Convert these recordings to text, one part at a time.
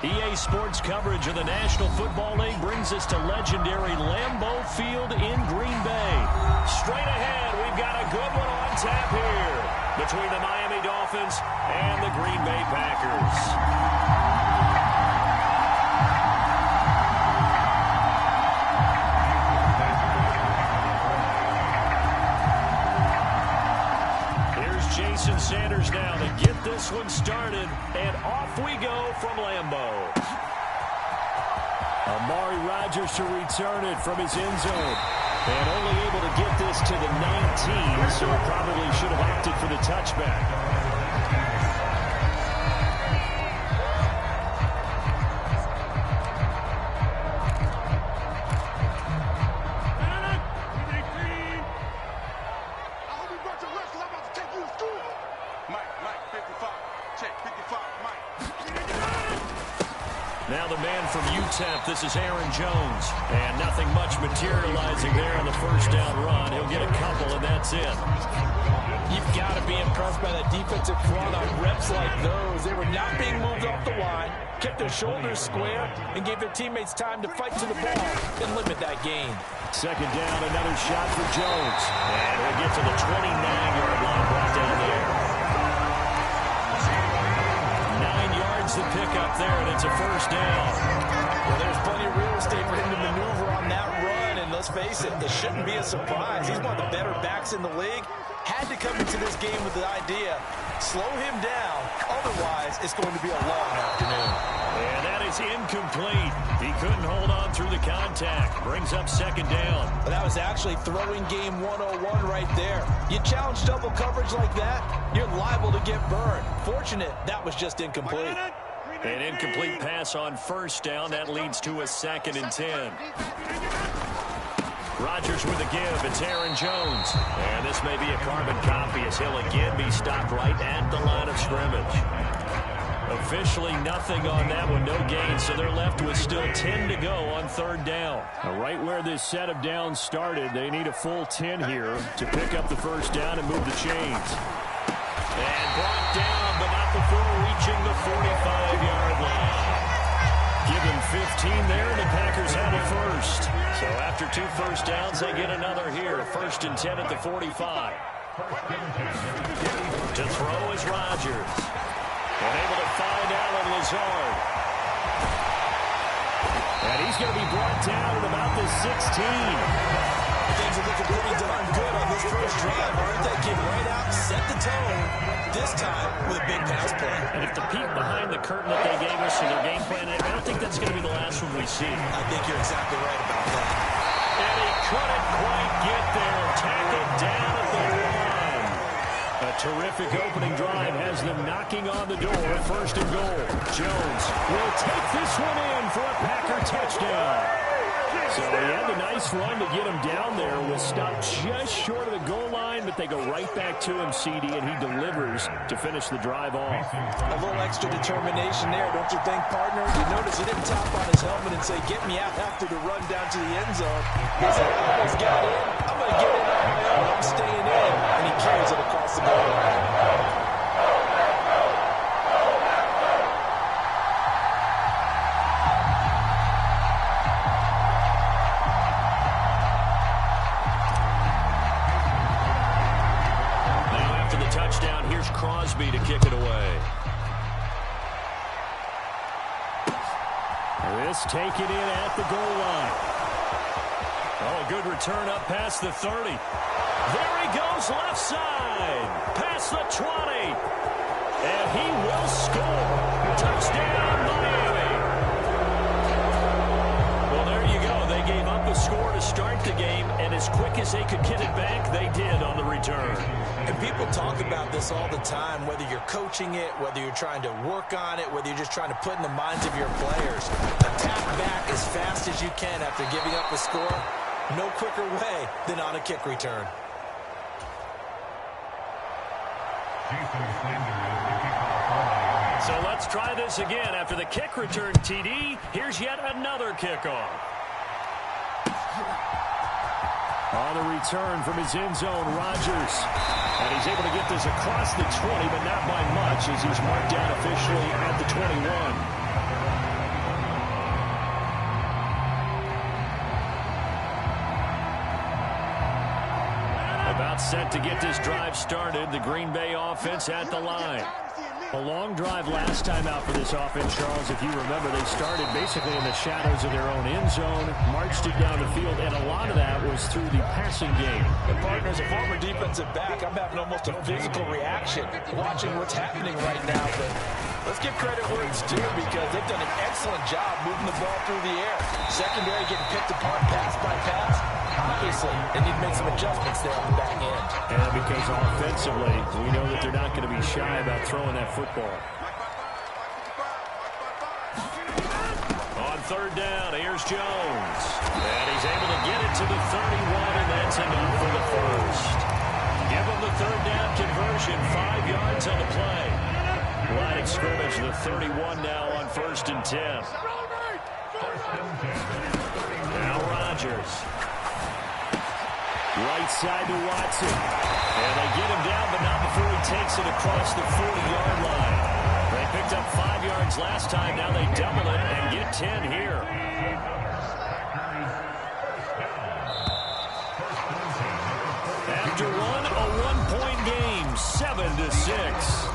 EA Sports coverage of the National Football League brings us to legendary Lambeau Field in Green Bay. Straight ahead, we've got a good one on tap here between the Miami Dolphins and the Green Bay Packers. Jason Sanders now to get this one started, and off we go from Lambeau. Amari Rodgers to return it from his end zone, and only able to get this to the 19, so probably should have opted for the touchback. Now the man from UTEP, this is Aaron Jones. And nothing much materializing there on the first down run. He'll get a couple, and that's it. You've got to be impressed by that defensive front on reps like those. They were not being moved off the line, kept their shoulders square, and gave their teammates time to fight to the ball and limit that gain. Second down, another shot for Jones. And he'll get to the 29-yard line right down there. 9 yards to pick up there, and it's a first down. Well, there's plenty of real estate for him to maneuver on that run, and let's face it, it shouldn't be a surprise. He's one of the better backs in the league. Had to come into this game with the idea, slow him down, otherwise it's going to be a long afternoon. And that is incomplete. He couldn't hold on through the contact. Brings up second down. But that was actually throwing game 101 right there. You challenge double coverage like that, you're liable to get burned. Fortunate, that was just incomplete. An incomplete pass on first down. That leads to a 2nd and 10. Rodgers with a give. It's Aaron Jones. And this may be a carbon copy as he'll again be stopped right at the line of scrimmage. Officially nothing on that one, no gain, so they're left with still 10 to go on third down. Right where this set of downs started, they need a full 10 here to pick up the first down and move the chains. And brought down, but not before reaching the 45-yard line. Give him 15 there, and the Packers have a first. So after 2 first downs, they get another here. 1st and 10 at the 45. To throw is Rodgers. And able to find Allen Lazard. And he's going to be brought down at about the 16. Things are looking pretty darn good on this first drive, aren't they? Get right out, set the tone, this time with a big pass play. And if the peek behind the curtain that they gave us in their game plan, I don't think that's going to be the last one we see. I think you're exactly right about that. And he couldn't quite get there. Tackled down at the line. A terrific opening drive has them knocking on the door. 1st and goal. Jones will take this one in for a Packer touchdown. So he had the nice run to get him down there. Was stopped just short of the goal line, but they go right back to him, CD, and he delivers to finish the drive off. A little extra determination there, don't you think, partner? You notice he didn't tap on his helmet and say, get me out after the run down to the end zone. He said, I almost got in. I'm going to get in on my own. I'm staying in. And he carries it across the goal line. Touchdown, here's Crosby to kick it away. This taken in at the goal line. Oh, a good return up past the 30. There he goes left side. Past the 20. And he will score. Touchdown, Miami. Well, there you go. They gave up a score to start the game, and as quick as they could get it back, they did on the return. And people talk about this all the time, whether you're coaching it, whether you're trying to work on it, whether you're just trying to put in the minds of your players. Attack back as fast as you can after giving up a score. No quicker way than on a kick return. So let's try this again. After the kick return, TD, here's yet another kickoff. On the return from his end zone, Rodgers. And he's able to get this across the 20, but not by much as he's marked down officially at the 21. set to get this drive started. The Green Bay offense at the line. A long drive last time out for this offense, Charles. If you remember, they started basically in the shadows of their own end zone, marched it down the field, and a lot of that was through the passing game. And partner, as a former defensive back, I'm having almost a physical reaction watching what's happening right now. But let's give credit where it's due because they've done an excellent job moving the ball through the air. Secondary getting picked apart pass by pass. Obviously, they need to make some adjustments there on the back end. And because offensively, we know that they're not going to be shy about throwing that football. On third down, here's Jones. And he's able to get it to the 31, and that's enough for the first. Give him the third down conversion, 5 yards on the play. Line of scrimmage, the 31 now on 1st and 10. Now Rodgers. Right side to Watson. And they get him down, but not before he takes it across the 40-yard line. They picked up 5 yards last time. Now they double it and get 10 here. After one, a one-point game, 7-6.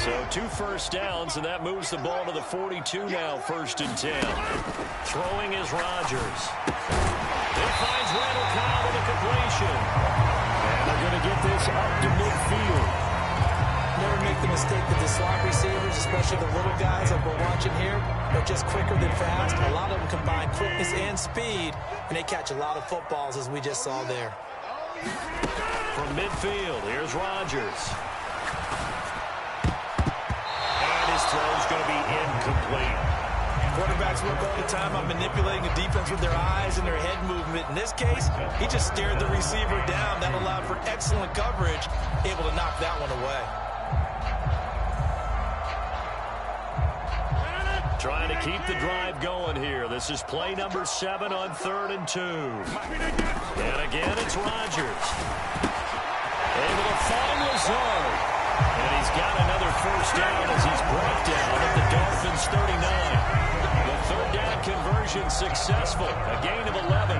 So 2 first downs, and that moves the ball to the 42 now, 1st and 10. Throwing is Rodgers. It finds Randall Cobb with a completion. And they're going to get this up to midfield. Never make the mistake that the slot receivers, especially the little guys that we're watching here, are just quicker than fast. A lot of them combine quickness and speed, and they catch a lot of footballs, as we just saw there. From midfield, here's Rodgers. His throw is going to be incomplete. Quarterbacks work all the time on manipulating the defense with their eyes and their head movement. In this case, he just stared the receiver down. That allowed for excellent coverage, able to knock that one away. Trying to keep the drive going here. This is play number 7 on 3rd and 2. And again, it's Rodgers. Able to find Lazard. And he's got another first down as he's brought down at the Dolphins' 39. The third down conversion successful. A gain of 11.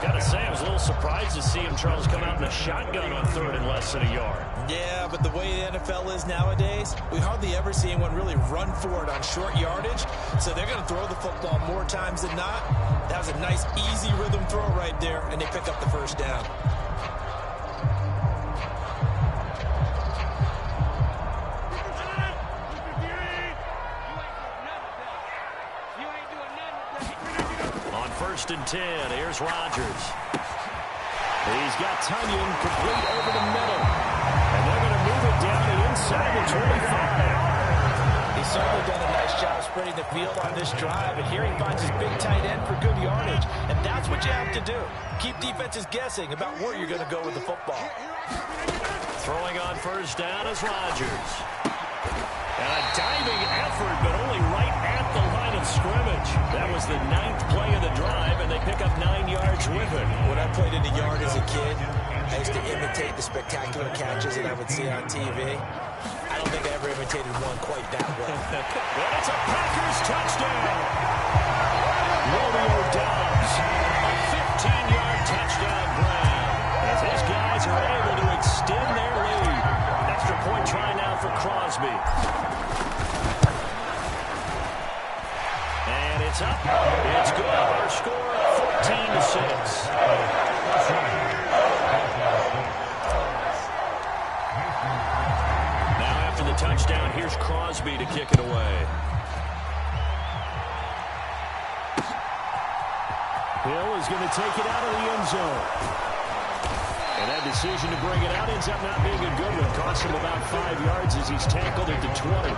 Got to say, I was a little surprised to see him, Charles, come out in a shotgun on 3rd and less than a yard. Yeah, but the way the NFL is nowadays, we hardly ever see anyone really run for it on short yardage. So they're going to throw the football more times than not. That was a nice, easy rhythm throw right there, and they pick up the first down. On 1st and 10, here's Rodgers. He's got Tunyon complete over the middle. And they're going to move it down and inside the 25. He's certainly done a nice job spreading the field on this drive. And here he finds his big tight end for good yardage. And that's what you have to do. Keep defenses guessing about where you're going to go with the football. Throwing on first down is Rodgers. And a diving effort, but only right at the line of scrimmage. That was the 9th play of the drive, and they pick up 9 yards with it. When I played in the yard as a kid, I used to imitate the spectacular catches that I would see on TV. I don't think I ever imitated one quite that well. And it's a Packers touchdown. Romeo Doubs, a 15-yard touchdown grab, as his guys are able to extend their lead. Extra point try now for Crosby. And it's up. It's good. Our score, 14-6. Now after the touchdown, here's Crosby to kick it away. Hill is going to take it out of the end zone. And that decision to bring it out ends up not being a good one. Costs him about 5 yards as he's tackled at the 20.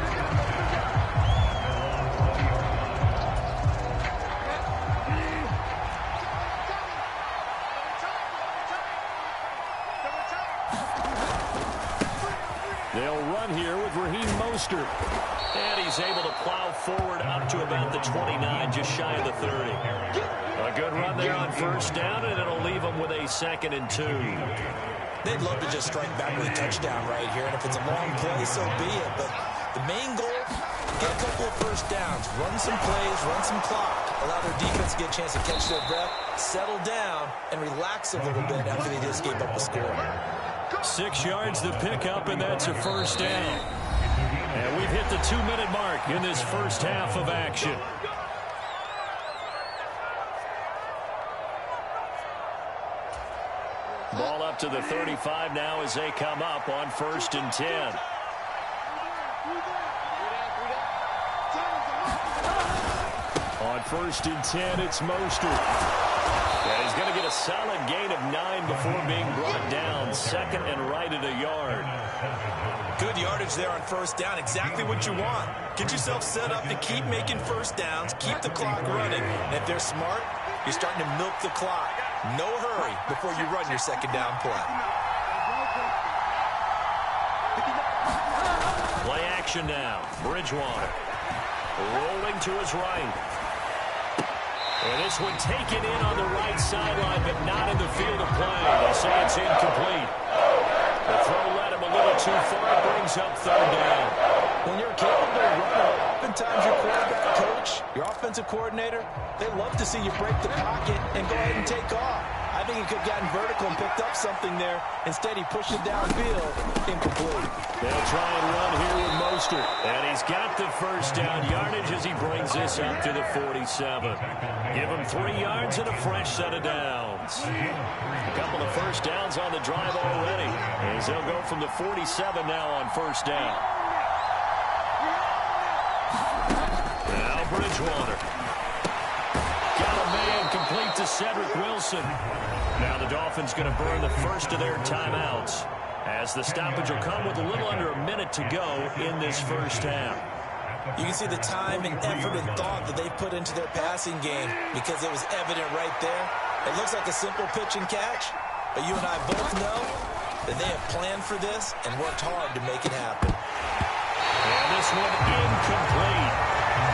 They'll run here with Raheem Mostert. And he's able to plow forward up to about the 29, just shy of the 30. A good run there on first down, and it'll leave them with a 2nd and 2. They'd love to just strike back with a touchdown right here, and if it's a long play, so be it. But the main goal, get a couple of first downs, run some plays, run some clock. allow their defense to get a chance to catch their breath, settle down, and relax a little bit after they just gave up a score. 6 yards to pick up, and that's a first down. And we've hit the 2-minute mark in this first half of action. Ball up to the 35 now as they come up on 1st and 10. On 1st and 10, it's Mostert. And he's going to get a solid gain of 9 before being brought down. 2nd and right at a yard. Good yardage there on 1st down. Exactly what you want. Get yourself set up to keep making 1st downs, keep the clock running. And if they're smart, you're starting to milk the clock. No hurry before you run your 2nd down play. Play action now. Bridgewater rolling to his right. And this one taken in on the right sideline, but not in the field of play. They say it's incomplete. The throw led him a little too far. It brings up 3rd down. When you're capable of running, oftentimes your quarterback coach, your offensive coordinator, they love to see you break the pocket and go ahead and take off. I think he could have gotten vertical and picked up something there. Instead, he pushed it downfield. Incomplete. They'll try and run here with Mostert. And he's got the 1st down yardage as he brings this up to the 47. Give him 3 yards and a fresh set of downs. A couple of 1st downs on the drive already, as they'll go from the 47 now on 1st down. Now Bridgewater. Got a man complete to Cedric Wilson. Now the Dolphins going to burn the first of their timeouts, as the stoppage will come with a little under a minute to go in this first half. You can see the time and effort and thought that they put into their passing game, because it was evident right there. It looks like a simple pitch and catch, but you and I both know that they have planned for this and worked hard to make it happen. And this one incomplete.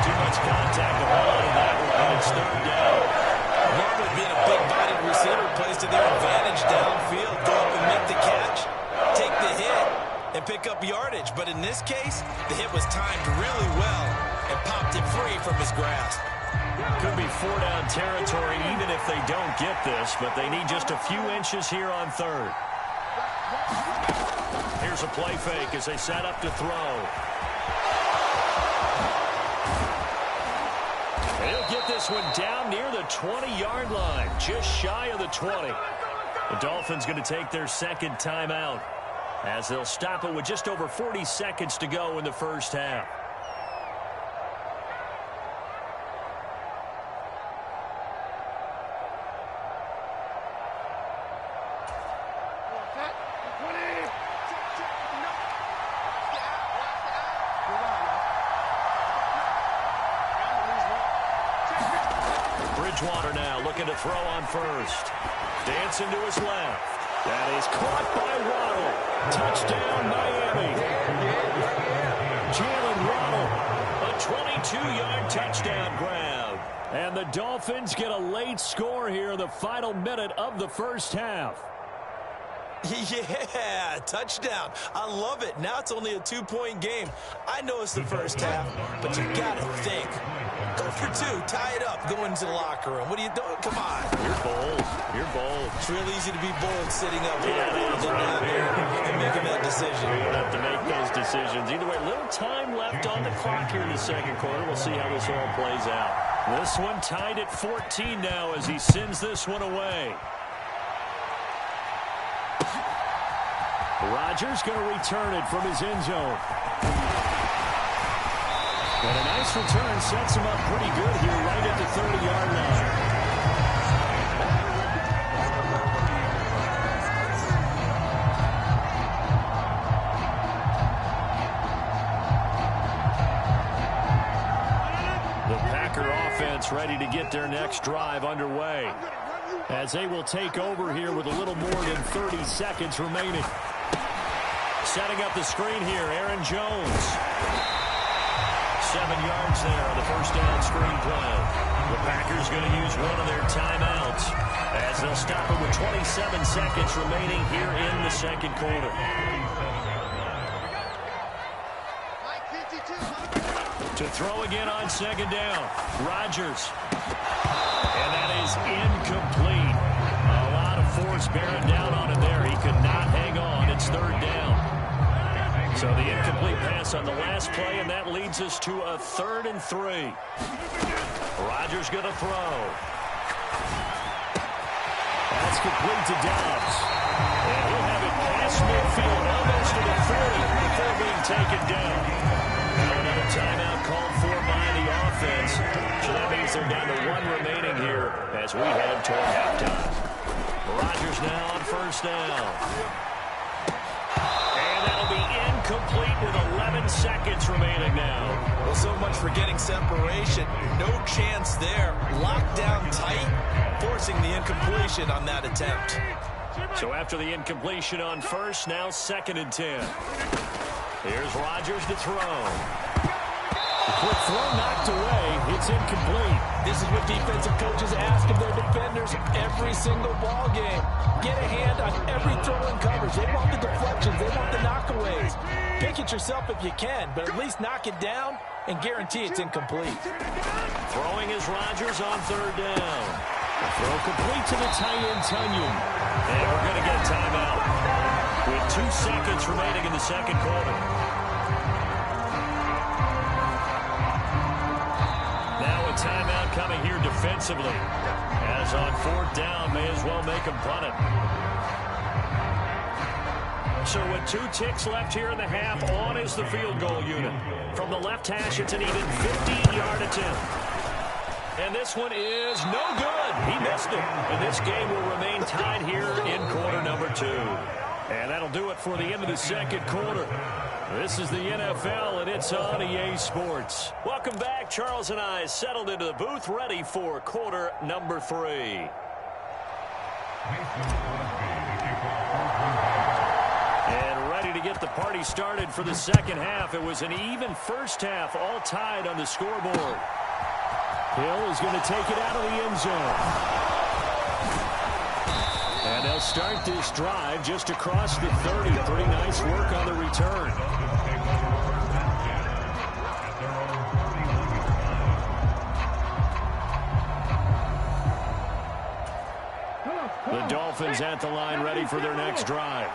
Too much contact to hold on that one, and it's 3rd down. Normally being a big-bodied receiver plays to their advantage downfield. Go up and make the catch, take the hit, and pick up yardage. But in this case, the hit was timed really well and popped it free from his grasp. Could be 4-down territory even if they don't get this, but they need just a few inches here on 3rd. Here's a play fake as they set up to throw. And he'll get this one down near the 20-yard line, just shy of the 20. The Dolphins going to take their 2nd timeout, as they'll stop it with just over 40 seconds to go in the first half. Bridgewater now looking to throw on 1st. Dancing to his left. That is caught by Waddle. Touchdown, Miami. Jalen Waddle, a 22-yard touchdown grab. And the Dolphins get a late score here in the final minute of the first half. Yeah, touchdown. I love it. Now it's only a 2-point game. I know it's the first half, but you got to think. Go for 2, tie it up, go into the locker room. What are you doing? Come on. You're bold. You're bold. It's real easy to be bold sitting up here and making that decision. We don't have to make those decisions. Either way, little time left on the clock here in the 2nd quarter. We'll see how this all plays out. This one tied at 14 now as he sends this one away. Rodgers going to return it from his end zone. And a nice return sets him up pretty good here right at the 30-yard line. The Packer offense ready to get their next drive underway, as they will take over here with a little more than 30 seconds remaining. Setting up the screen here, Aaron Jones. 7 yards there on the 1st down screen play. The Packers going to use one of their timeouts, as they'll stop it with 27 seconds remaining here in the 2nd quarter. To To throw again on second down. Rodgers. And that is incomplete. A lot of force bearing down on him there. He could not hang on. It's third down. So the incomplete pass on the last play, and that leads us to a 3rd and 3. Rodgers going to throw. That's complete to Dobbs. And he'll have it past midfield, almost to the 40 before being taken down. Now another timeout called for by the offense. So that means they're down to 1 remaining here as we head toward halftime. Rodgers now on first down. And that'll be incomplete with 11 seconds remaining now. Well, so much for getting separation. No chance there. Locked down tight, forcing the incompletion on that attempt. So after the incompletion on first, now 2nd and 10. Here's Rodgers to throw. Quick throw knocked away. It's incomplete. This is what defensive coaches ask of their defenders every single ball game. Get a hand on every throw in coverage. They want the deflections. They want the knockaways. Pick it yourself if you can, but at least knock it down and guarantee it's incomplete. Throwing is Rodgers on 3rd down. Throw complete to the tight end, Tunyon. And we're going to get a timeout with 2 seconds remaining in the second quarter. Now a timeout coming here defensively. As on 4th down, may as well make them punt it. So with 2 ticks left here in the half, on is the field goal unit. From the left hash, it's an even 50-yard attempt. And this one is no good. He missed it. And this game will remain tied here in quarter number 2. And that'll do it for the end of the second quarter. This is the NFL, and it's on EA Sports. Welcome back. Charles and I settled into the booth, ready for quarter number 3. And ready to get the party started for the second half. It was an even first half, all tied on the scoreboard. Hill is going to take it out of the end zone. And they'll start this drive just across the 30. Pretty nice work on the return. The Dolphins at the line, ready for their next drive.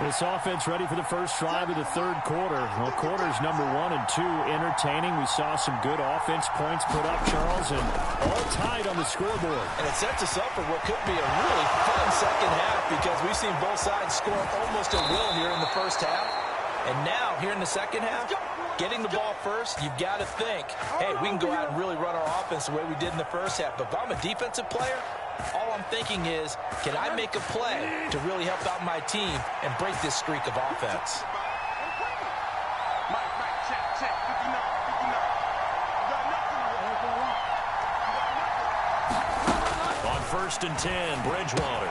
This offense ready for the first drive of the third quarter. Well, quarters number 1 and 2 entertaining. We saw some good offense points put up, Charles, and all tied on the scoreboard. And it sets us up for what could be a really fun second half because we've seen both sides score almost at will here in the first half. And now, here in the second half, getting the ball first, you've got to think, hey, we can go out and really run our offense the way we did in the first half. But if I'm a defensive player, all I'm thinking is, can I make a play to really help out my team and break this streak of offense? On 1st and 10, Bridgewater.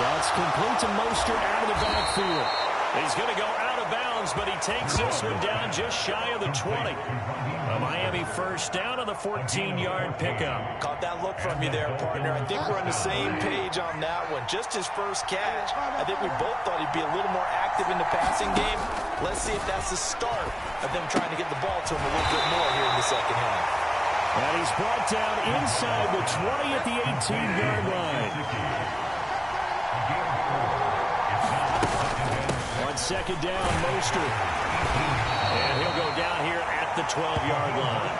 That's complete to Mostert out of the backfield. He's going to go out of bounds, but he takes this one down just shy of the 20. A Miami first down on the 14-yard pickup. Caught that look from you there, partner. I think we're on the same page on that one. Just his first catch. I think we both thought he'd be a little more active in the passing game. Let's see if that's the start of them trying to get the ball to him a little bit more here in the second half. And he's brought down inside the 20 at the 18-yard line. On second down, Mostert. And he'll go down here at the 12-yard line.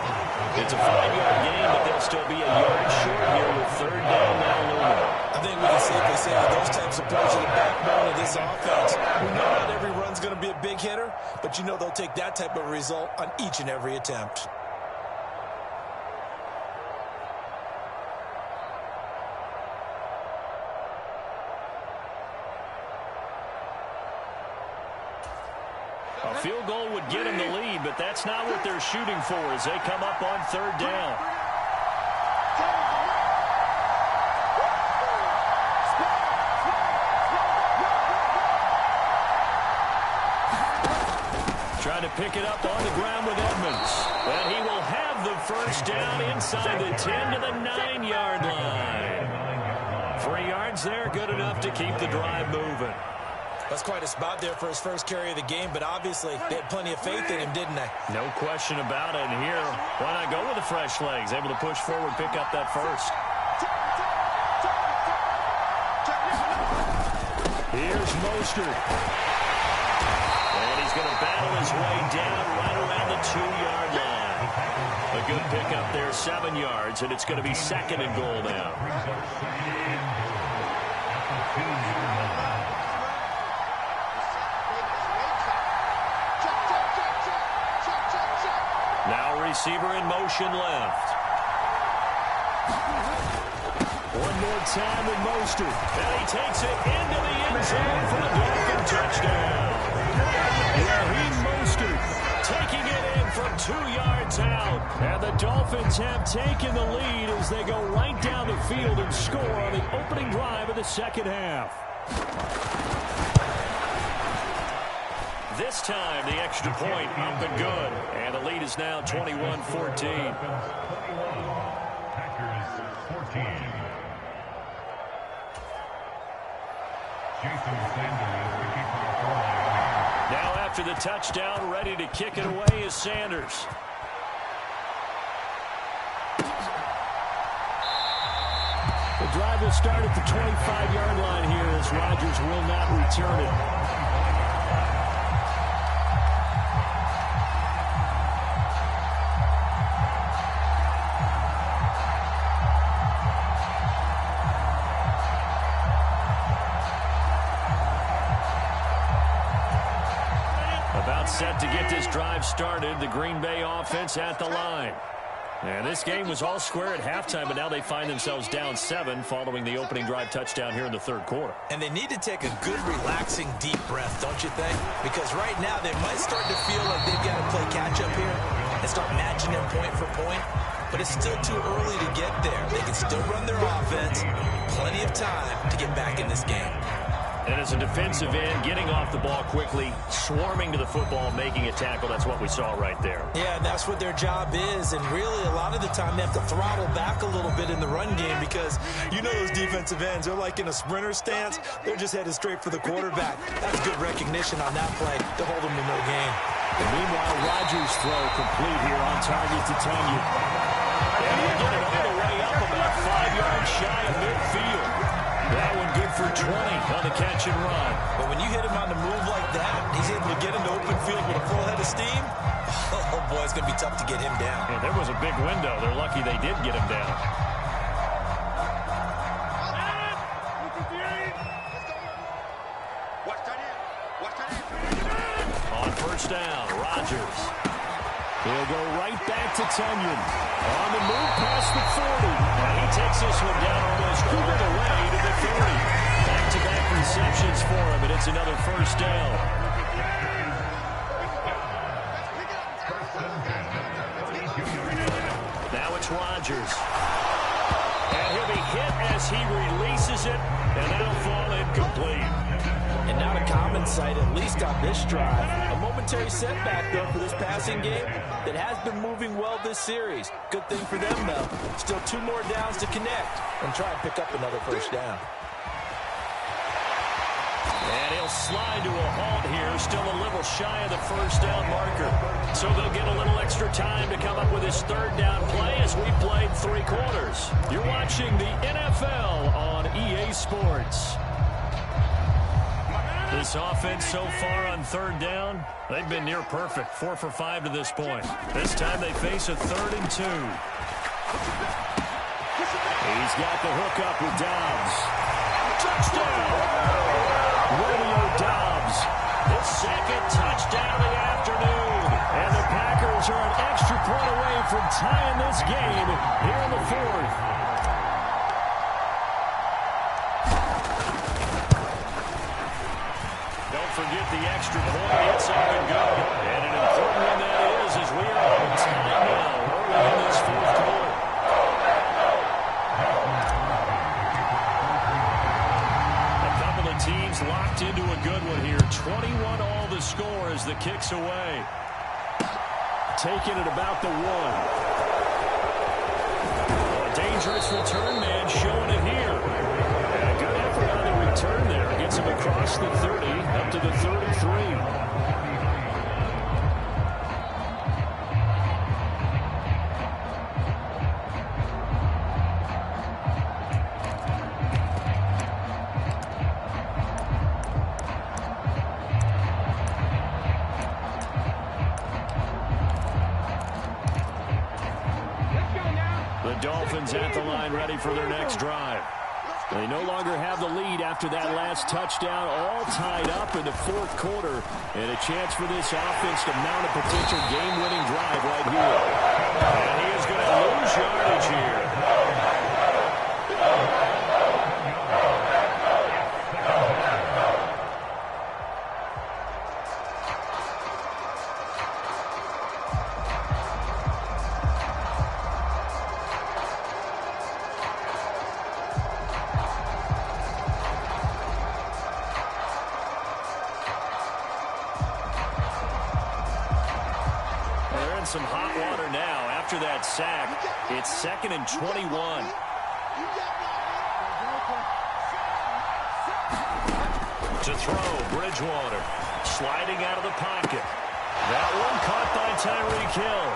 It's a 5-yard gain, but they'll still be a yard short here with third down now looming. I think we can safely say that those types of plays are the backbone of this offense. We know not every run's going to be a big hitter, but you know they'll take that type of result on each and every attempt. A field goal would get them the lead, but that's not what they're shooting for as they come up on third down. Trying to pick it up on the ground with Edmonds. And he will have the first down inside the 10 to the 9-yard line. 3 yards there, good enough to keep the drive moving. That's quite a spot there for his first carry of the game, but obviously they had plenty of faith in him, didn't they? No question about it. And here, why not go with the fresh legs? Able to push forward, pick up that first. Here's Mostert. And he's going to battle his way down right around the 2-yard line. A good pickup there, 7 yards, and it's going to be 2nd and goal now. Now receiver in motion left. One more time with Mostert. And he takes it into the end zone for the Dolphin touchdown. Raheem Mostert taking it in from 2 yards out. And the Dolphins have taken the lead as they go right down the field and score on the opening drive of the second half. This time, the extra point up and good. And the lead is now 21-14. Now after the touchdown, ready to kick it away is Sanders. The drive will start at the 25-yard line here as Rodgers will not return it. Set to get this drive started. The Green Bay offense at the line. And this game was all square at halftime, but now they find themselves down 7 following the opening drive touchdown here in the third quarter. And they need to take a good, relaxing, deep breath, don't you think? Because right now they might start to feel like they've got to play catch-up here and start matching them point for point. But it's still too early to get there. They can still run their offense. Plenty of time to get back in this game. And as a defensive end, getting off the ball quickly, swarming to the football, making a tackle, that's what we saw right there. Yeah, and that's what their job is. And really, a lot of the time, they have to throttle back a little bit in the run game because you know those defensive ends, they're like in a sprinter stance. They're just headed straight for the quarterback. That's good recognition on that play to hold them to no gain. And meanwhile, Rodgers' throw complete here on target to Tonyan. And he'll get it all the way up about 5 yards shy of midfield. That one good for 20 on the catch and run. But when you hit him on the move like that, he's able to get into open field with a full head of steam. Oh, boy, it's going to be tough to get him down. Yeah, there was a big window. They're lucky they did get him down. On first down, Rodgers. He'll go right back to Tonyan. On the move past the 40. And he takes this one down almost all the way to the 30. Back-to-back receptions for him, and it's another first down. Now it's Rodgers. And he'll be hit as he releases it, and that'll fall incomplete. And not a common sight, at least on this drive. A momentary setback, though, for this passing game that has been moving well this series. Good thing for them, though. Still 2 more downs to connect and try and pick up another first down. And he'll slide to a halt here, still a little shy of the first down marker. So they'll get a little extra time to come up with his third down play as we played 3 quarters. You're watching the NFL on EA Sports. This offense so far on third down, they've been near perfect. 4 for 5 to this point. This time they face a 3rd and 2. He's got the hook up with Dobbs. Touchdown! Romeo Dobbs, his 2nd touchdown of the afternoon. And the Packers are an extra point away from tying this game here in the 4th. Forget the extra point. It's up and good. And an important one that is as we are on time now early in this 4th quarter. A couple of teams locked into a good one here. 21 all the score as the kick's away. Taking it about the 1. A dangerous return man showing it here. And a good effort on the return there. Gets him across the 30. The Dolphins at the line ready for their next drive. They no longer have the lead after that last touchdown, all tied up in the fourth quarter. And a chance for this offense to mount a potential game-winning drive right here. And he is going to lose yardage here. Some hot water now after that sack. It's 2nd and 21. To throw, Bridgewater sliding out of the pocket. That one caught by Tyreek Hill.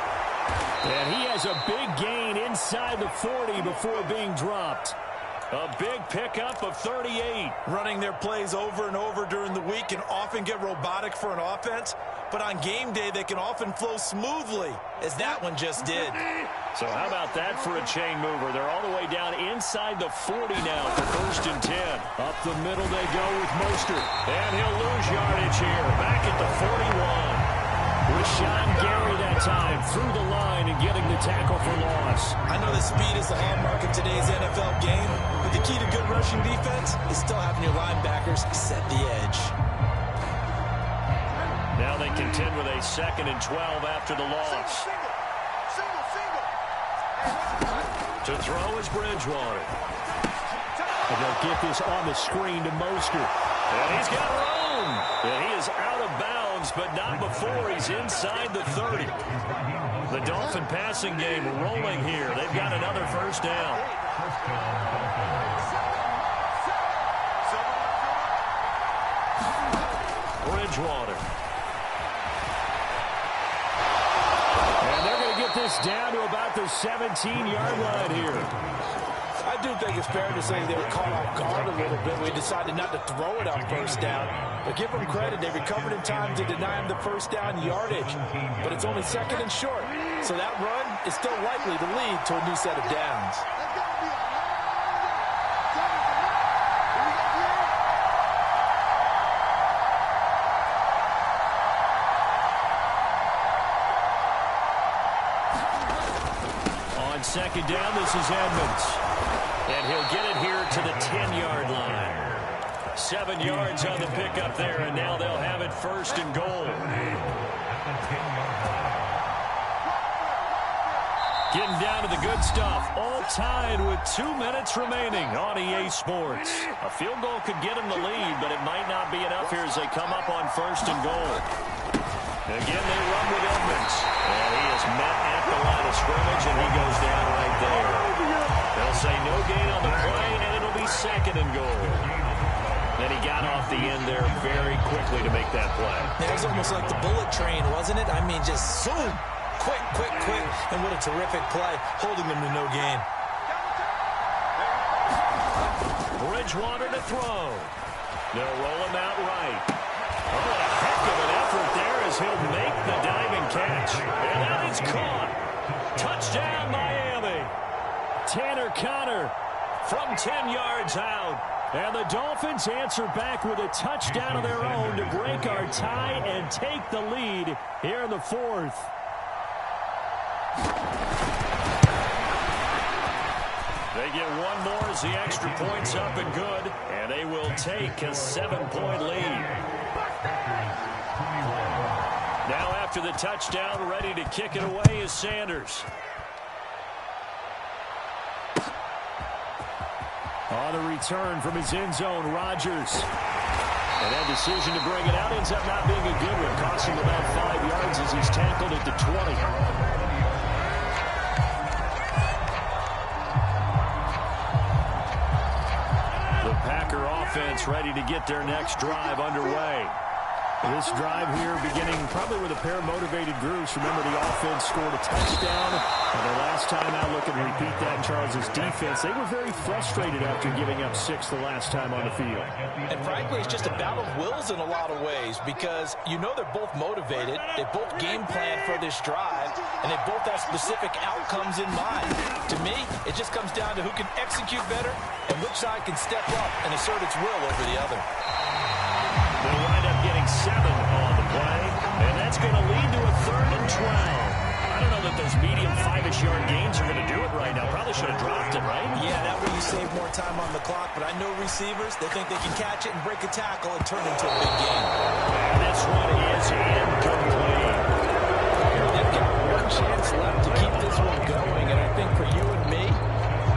And he has a big gain inside the 40 before being dropped. A big pickup of 38. Running their plays over and over during the week can often get robotic for an offense, but on game day they can often flow smoothly, as that one just did. So how about that for a chain mover? They're all the way down inside the 40 now for 1st and 10. Up the middle they go with Mostert. And he'll lose yardage here. Back at the 41. Rashawn Gary that time through the line and getting the tackle for loss. I know that speed is the hallmark of today's NFL game, but the key to good rushing defense is still having your linebackers set the edge. Now they contend with a 2nd and 12 after the loss. To throw is Bridgewater. And they'll get this on the screen to Mostert. And he's got room. And he is out of bounds, but not before he's inside the 30. The Dolphin passing game rolling here. They've got another 1st down. Bridgewater. And they're going to get this down to about the 17-yard line here. I do think it's fair to say they were caught off guard a little bit. We decided not to throw it on 1st down. But give them credit. They recovered in time to deny him the 1st down yardage. But it's only 2nd and short. So that run is still likely to lead to a new set of downs. On 2nd down, this is Edmonds. And he'll get it here to the 10-yard line. 7 yards on the pickup there, and now they'll have it 1st and goal. Getting down to the good stuff. All tied with 2 minutes remaining on EA Sports. A field goal could get them the lead, but it might not be enough here as they come up on 1st and goal. Again, they run with Edmonds. And he is met at the line of scrimmage, and he goes down right there. They'll say no gain on the play, and it'll be 2nd and goal. Then he got off the end there very quickly to make that play. It was almost like the bullet train, wasn't it? I mean, just zoom. Quick, quick, quick. And what a terrific play, holding them to no gain. Bridgewater to throw. They'll roll him out right. Oh, what a heck of an effort there as he'll make the diving catch. And that is caught. Touchdown, Miami. Tanner Conner from 10 yards out. And the Dolphins answer back with a touchdown of their own to break our tie and take the lead here in the 4th. They get one more as the extra point's up and good. And they will take a 7-point lead. Now after the touchdown, ready to kick it away is Sanders. On the return from his end zone, Rodgers. And that decision to bring it out ends up not being a good one. Costs him about 5 yards as he's tackled at the 20. The Packer offense ready to get their next drive underway. This drive here beginning probably with a pair of motivated groups. Remember, the offense scored a touchdown. And the last time out, look and repeat that in Charles's defense. They were very frustrated after giving up 6 the last time on the field. And frankly, it's just a battle of wills in a lot of ways because you know they're both motivated. They both game plan for this drive, and they both have specific outcomes in mind. To me, it just comes down to who can execute better and which side can step up and assert its will over the other. They'll wind up getting 7 on the play, and that's going to lead to a 3rd and 12. I don't know that those medium 5-ish yard gains are going to do it right now. Probably should have dropped it, right? Yeah, that way you save more time on the clock, but I know receivers, they think they can catch it and break a tackle and turn it into a big game. And this one is incomplete. They've got one chance left to keep this one going, and I think for you and me,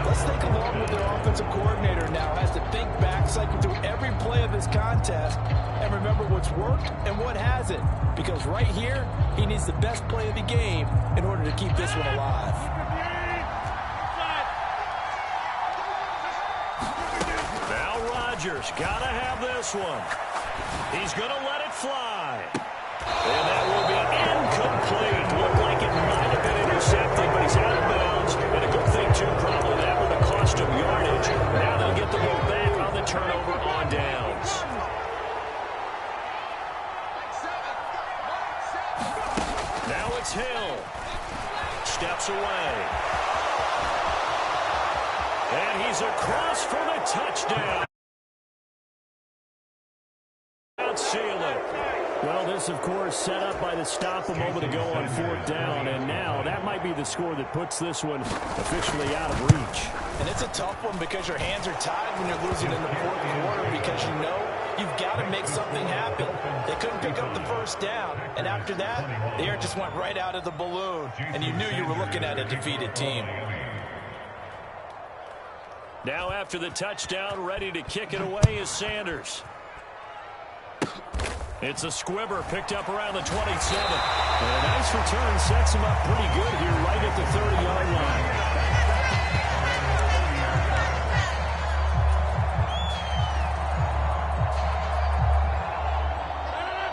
let's think along with their offensive coordinator now has to think back, cycle through every play of this contest, and remember what's worked and what hasn't. Because right here, he needs the best play of the game in order to keep this one alive. Now Rodgers got to have this one. He's going to let it fly. And that will be incomplete. Looked like it might have been intercepted, but he's out of bounds. And a good thing, too, probably that would have cost him yardage. Now they'll get the ball back on the turnover on downs. Now it's Hill. Steps away. And he's across for the touchdown. Seal it. Well, this, of course, set up by the stop a moment ago on 4th down, and now that might be the score that puts this one officially out of reach. And it's a tough one because your hands are tied when you're losing in the 4th quarter because you know you've got to make something happen. They couldn't pick up the 1st down, and after that, the air just went right out of the balloon, and you knew you were looking at a defeated team. Now after the touchdown, ready to kick it away is Sanders. It's a squibber picked up around the 27. And a nice return sets him up pretty good here right at the 30-yard line.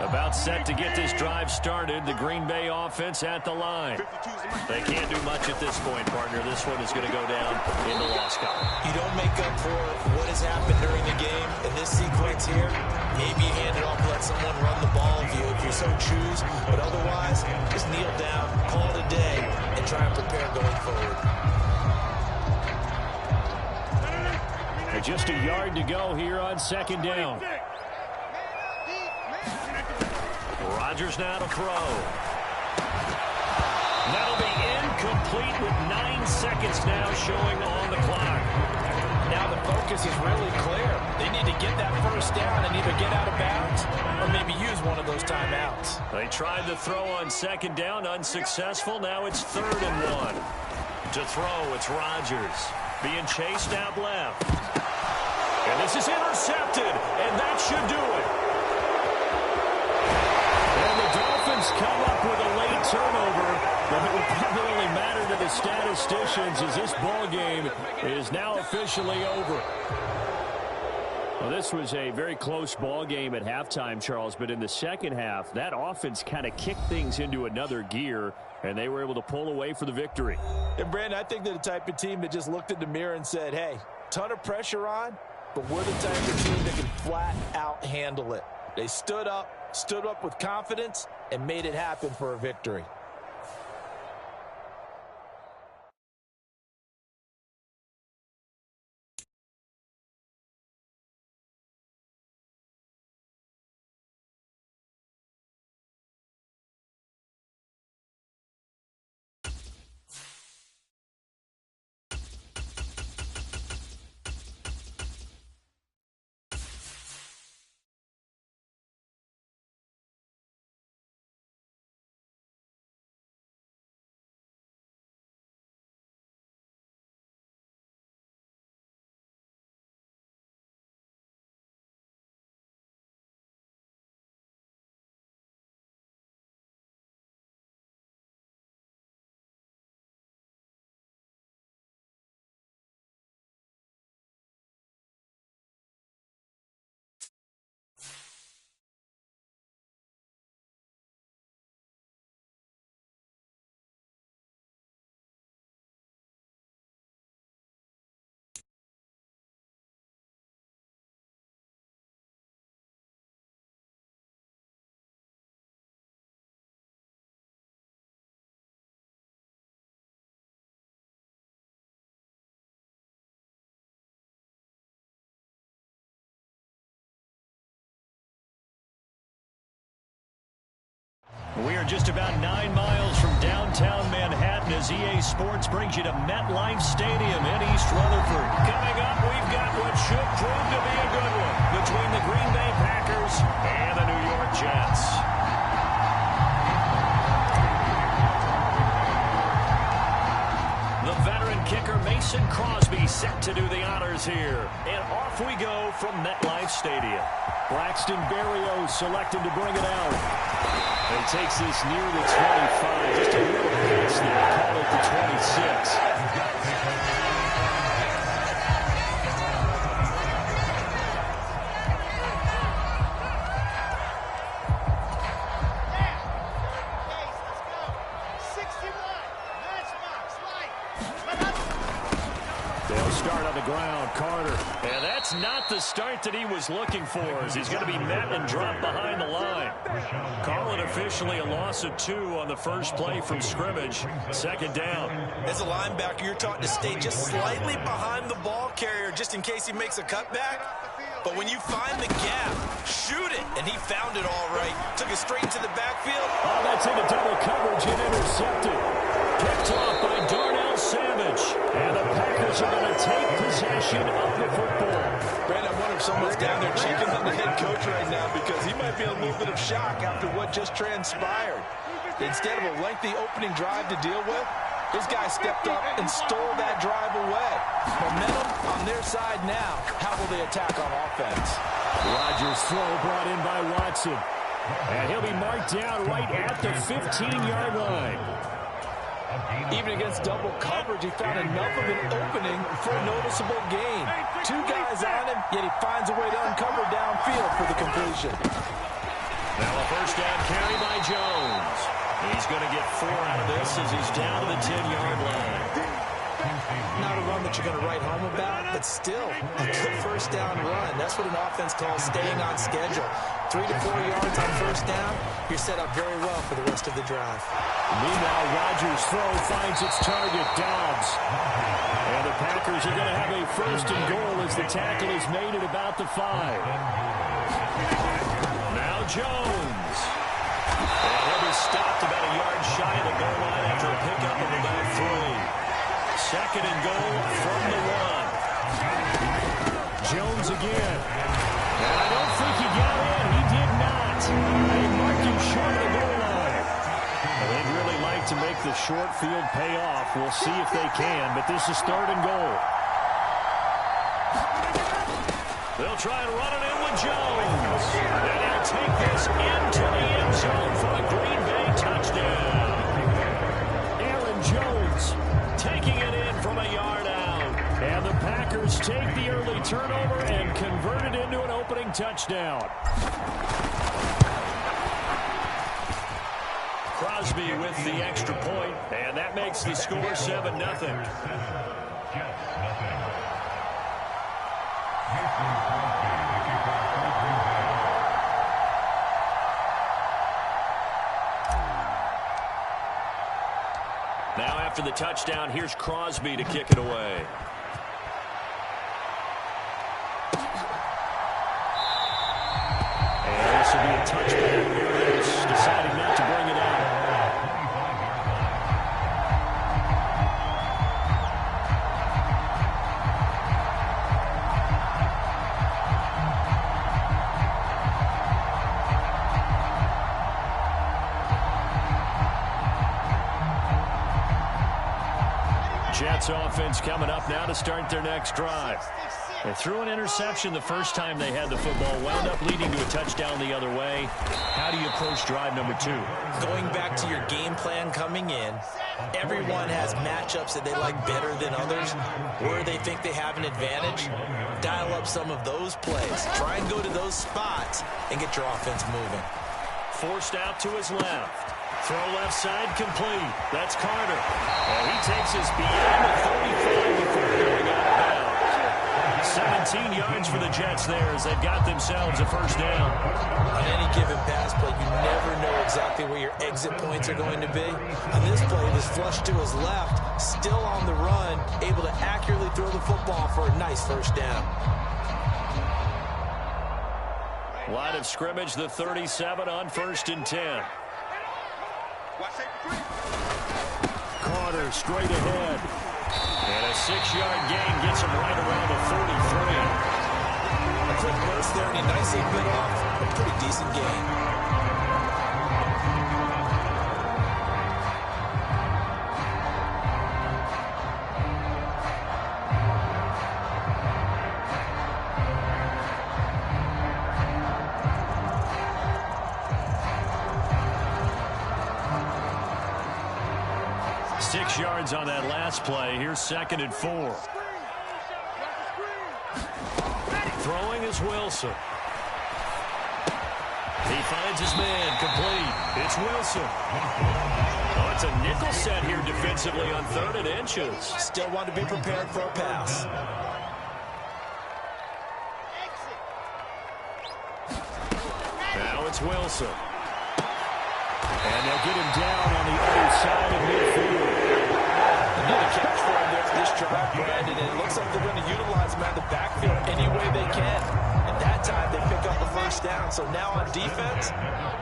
About set to get this drive started. The Green Bay offense at the line. They can't do much at this point, partner. This one is going to go down in the loss column. You don't make up for what has happened during the game. In this sequence here, maybe you hand it off, let someone run the ball if you so choose. But otherwise, just kneel down, call it a day, and try and prepare going forward. Just a yard to go here on 2nd down. Rodgers now to throw. That'll be incomplete with 9 seconds now showing on the clock. Now the focus is really clear. They need to get that 1st down and either get out of bounds or maybe use one of those timeouts. They tried to throw on 2nd down, unsuccessful. Now it's 3rd and 1. To throw, it's Rodgers being chased out left. And this is intercepted, and that should do it. And the Dolphins come up with a late turnover, but it will probably only matter to the statisticians as this ball game is now officially over. Well, this was a very close ball game at halftime, Charles, but in the second half, that offense kind of kicked things into another gear, and they were able to pull away for the victory. And, Brandon, I think they're the type of team that just looked in the mirror and said, hey, ton of pressure on, but we're the type of team that can flat out handle it. They stood up with confidence, and made it happen for a victory. We are just about 9 miles from downtown Manhattan as EA Sports brings you to MetLife Stadium in East Rutherford. Coming up, we've got what should prove to be a good one between the Green Bay Packers and the New York Jets. The veteran kicker Mason Crosby set to do the honors here. And off we go from MetLife Stadium. Braxton Berrios selected to bring it out. He takes this near the 25. Just a little pass there. Call it the 26. They'll start on the ground. Carter. And that's not the start that he was looking for, as he's going to be met and dropped behind the line. Call it officially a loss of 2 on the first play from scrimmage. Second down. As a linebacker, you're taught to stay just slightly behind the ball carrier just in case he makes a cutback. But when you find the gap, shoot it. And he found it all right. Took it straight into the backfield. Oh, that's into double coverage and intercepted. Picked off by Darnell Savage. And the Packers are going to take possession of the football. Brandon, I wonder if someone's down there cheating on the head coach right now because he might be in a little bit of shock after what just transpired. Instead of a lengthy opening drive to deal with, this guy stepped up and stole that drive away. Momentum on their side now. How will they attack on offense? Rodgers' throw brought in by Watson. And he'll be marked down right at the 15-yard line. Even against double coverage, he found enough of an opening for a noticeable gain. 2 guys on him, yet he finds a way to uncover downfield for the completion. Now a first down carry by Jones. He's going to get 4 out of this as he's down to the 10-yard line. Not a run that you're going to write home about, but still a good first down run. That's what an offense calls staying on schedule. 3 to 4 yards on first down, you're set up very well for the rest of the drive. Meanwhile, Rodgers' throw finds its target, Dobbs. And the Packers are going to have a first and goal as the tackle is made at about the 5. Now Jones. And he'll be stopped about a yard shy of the goal line after a pickup of about 3. Second and goal from the 1. Jones again. And I don't think he got in. He did not. They marked him short of the goal line. Well, they'd really like to make the short field pay off. We'll see if they can, but this is third and goal. They'll try and run it in with Jones. And he'll take this into the end zone for a Green Bay touchdown. Aaron Jones taking it in from a yard out. And the Packers take the early turnover and convert it into an opening touchdown. Crosby with the extra point, and that makes the score 7-0. Now after the touchdown, here's Crosby to kick it away. And this will be a touchback. Berrios deciding not to bring it out. Jets offense coming up now to start their next drive. They threw an interception the first time they had the football, wound up leading to a touchdown the other way. How do you approach drive number 2? Going back to your game plan coming in, everyone has matchups that they like better than others, where they think they have an advantage. Dial up some of those plays. Try and go to those spots and get your offense moving. Forced out to his left. Throw left side complete. That's Carter. And he takes us beyond the 35 before going out of bounds. 17 yards for the Jets there as they've got themselves a first down. On any given pass play, you never know exactly where your exit points are going to be. On this play, it was flushed to his left, still on the run, able to accurately throw the football for a nice first down. Line of scrimmage, the 37 on 1st and 10. Carter straight ahead. And a 6-yard gain gets him right around the 33. A quick burst there, and he nicely bit off a pretty decent gain. Yards on that last play. Here's 2nd and 4. Throwing is Wilson. He finds his man complete. It's Wilson. Oh, it's a nickel set here defensively on 3rd and inches. Still want to be prepared for a pass. Now it's Wilson. And they'll get him down on the other side of midfield. Another catch for him there for this drive, Brandon. And it looks like they're going to utilize him out of the backfield any way they can. And that time they pick up a first down. So now on defense,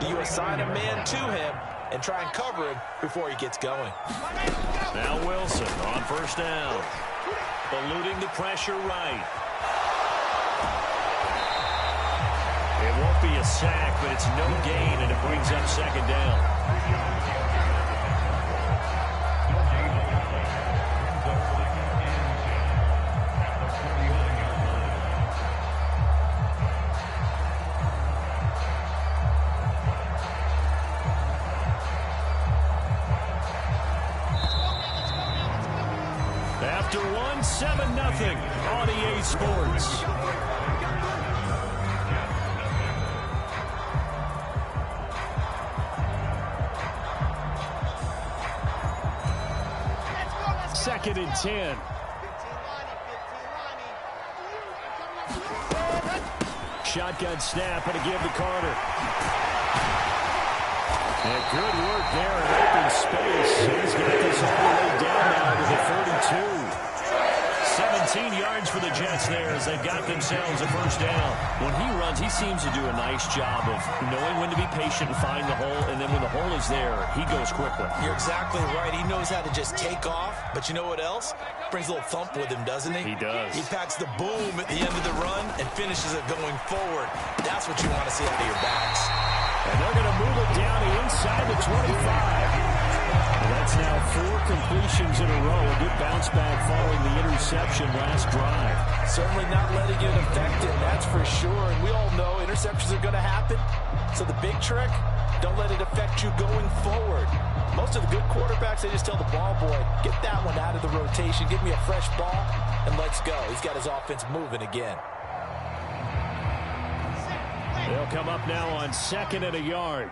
you assign a man to him and try and cover him before he gets going. Now Wilson on first down. Eluding the pressure right. It won't be a sack, but it's no gain, and it brings up 2nd down. After 1, 7-0 on EA Sports. Second and 10. Shotgun snap and a give to Carter. And good work there in open space. He's got this all the way down now to the 42. 17 yards for the Jets there as they've got themselves a first down. When he runs, he seems to do a nice job of knowing when to be patient and find the hole, and then when the hole is there, he goes quickly. You're exactly right. He knows how to just take off, but you know what else? Brings a little thump with him, doesn't he? He does. He packs the boom at the end of the run and finishes it going forward. That's what you want to see out of your backs. And they're going to move it down to inside the 25. That's now 4 completions in a row. A good bounce back following the interception last drive. Certainly not letting it affect him, that's for sure. And we all know interceptions are going to happen. So the big trick, don't let it affect you going forward. Most of the good quarterbacks, they just tell the ball boy, get that one out of the rotation, give me a fresh ball, and let's go. He's got his offense moving again. They'll come up now on 2nd and a yard.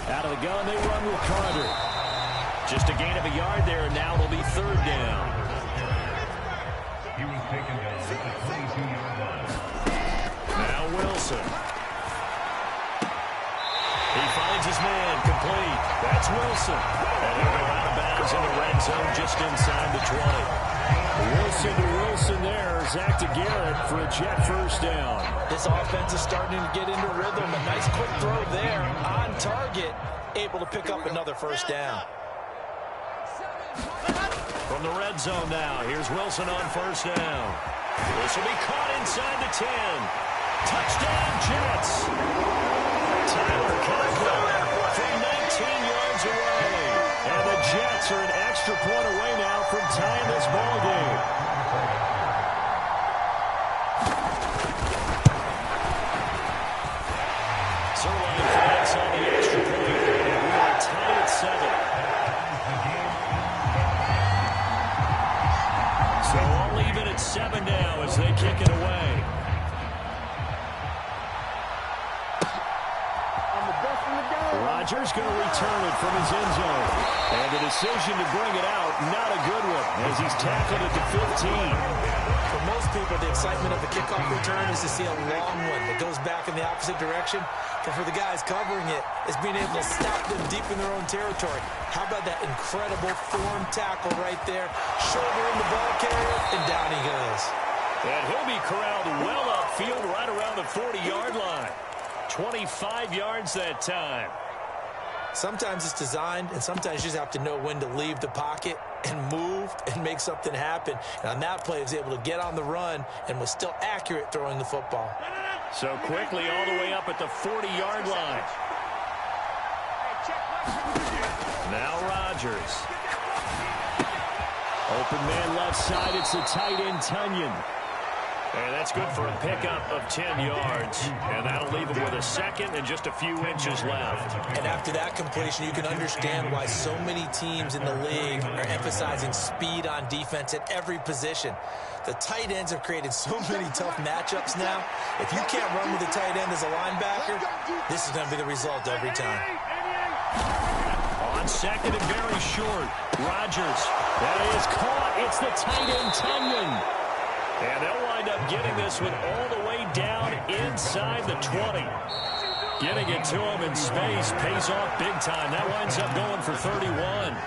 Out of the gun, they run with Carter. Just a gain of a yard there, and now it'll be 3rd down. Now Wilson. He finds his man complete. That's Wilson. And he'll go out of bounds in the red zone just inside the 20. Wilson to Wilson there. Zach to Garrett for a Jet first down. This offense is starting to get into rhythm. A nice quick throw there on target. Able to pick up another first down. From the red zone now, here's Wilson on first down. This will be caught inside the 10. Touchdown, Jets. Tyler Conklin from 19 yards away. And the Jets are an extra point away now from tying this ball game. Zerline connects on the extra point. And we are tied at 7. So all even at 7 now as they kick it away. Rodgers going to return it from his end zone. And the decision to bring it out, not a good one, as he's tackled at the 15. For most people, the excitement of the kickoff return is to see a long one that goes back in the opposite direction. But for the guys covering it, it's being able to stop them deep in their own territory. How about that incredible form tackle right there? Shouldering the ball carrier, and down he goes. And he'll be corralled well upfield right around the 40-yard line. 25 yards that time. Sometimes it's designed, and sometimes you just have to know when to leave the pocket and move and make something happen. And on that play, he was able to get on the run and was still accurate throwing the football. So quickly all the way up at the 40-yard line. Now Rodgers. Open man left side. It's the tight end, Tonyan. And that's good for a pickup of 10 yards. And that'll leave him with a second and just a few inches left. And after that completion, you can understand why so many teams in the league are emphasizing speed on defense at every position. The tight ends have created so many tough matchups now. If you can't run with a tight end as a linebacker, this is going to be the result every time. On second and very short, Rodgers. That is caught. It's the tight end, Tonyan. And they'll wind up getting this one all the way down inside the 20. Getting it to him in space pays off big time. That winds up going for 31.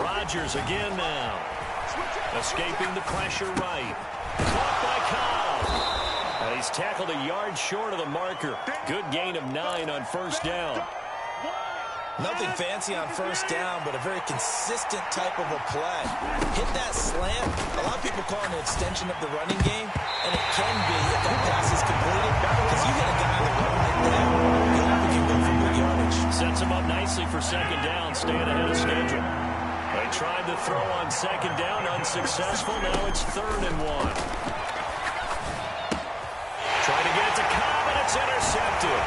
Rodgers again now. Escaping the pressure right. Caught by Cobb. And he's tackled a yard short of the marker. Good gain of 9 on first down. Nothing fancy on first down, but a very consistent type of a play. Hit that slant. A lot of people call it an extension of the running game, and it can be if that pass is completed. Because you hit a guy on the run like that, you can go for big yardage. Sets him up nicely for second down, staying ahead of schedule. They tried to throw on second down, unsuccessful. Now it's 3rd and 1. Trying to get it to Cobb, and it's intercepted.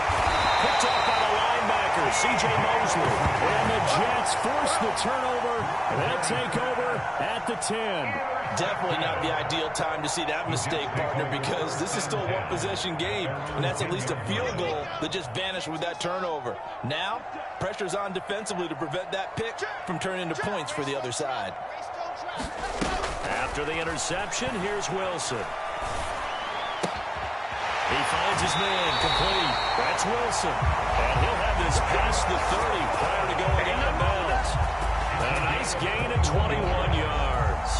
Picked up by the linebacker, C.J. Mosley. And the Jets force the turnover. They'll take over at the 10. Definitely not the ideal time to see that mistake, partner, because this is still a one-possession game, and that's at least a field goal that just vanished with that turnover. Now, pressure's on defensively to prevent that pick from turning into points for the other side. After the interception, here's Wilson. He finds his man, complete. That's Wilson. And he'll have this past the 30 prior to going out of bounds. A nice gain of 21 yards.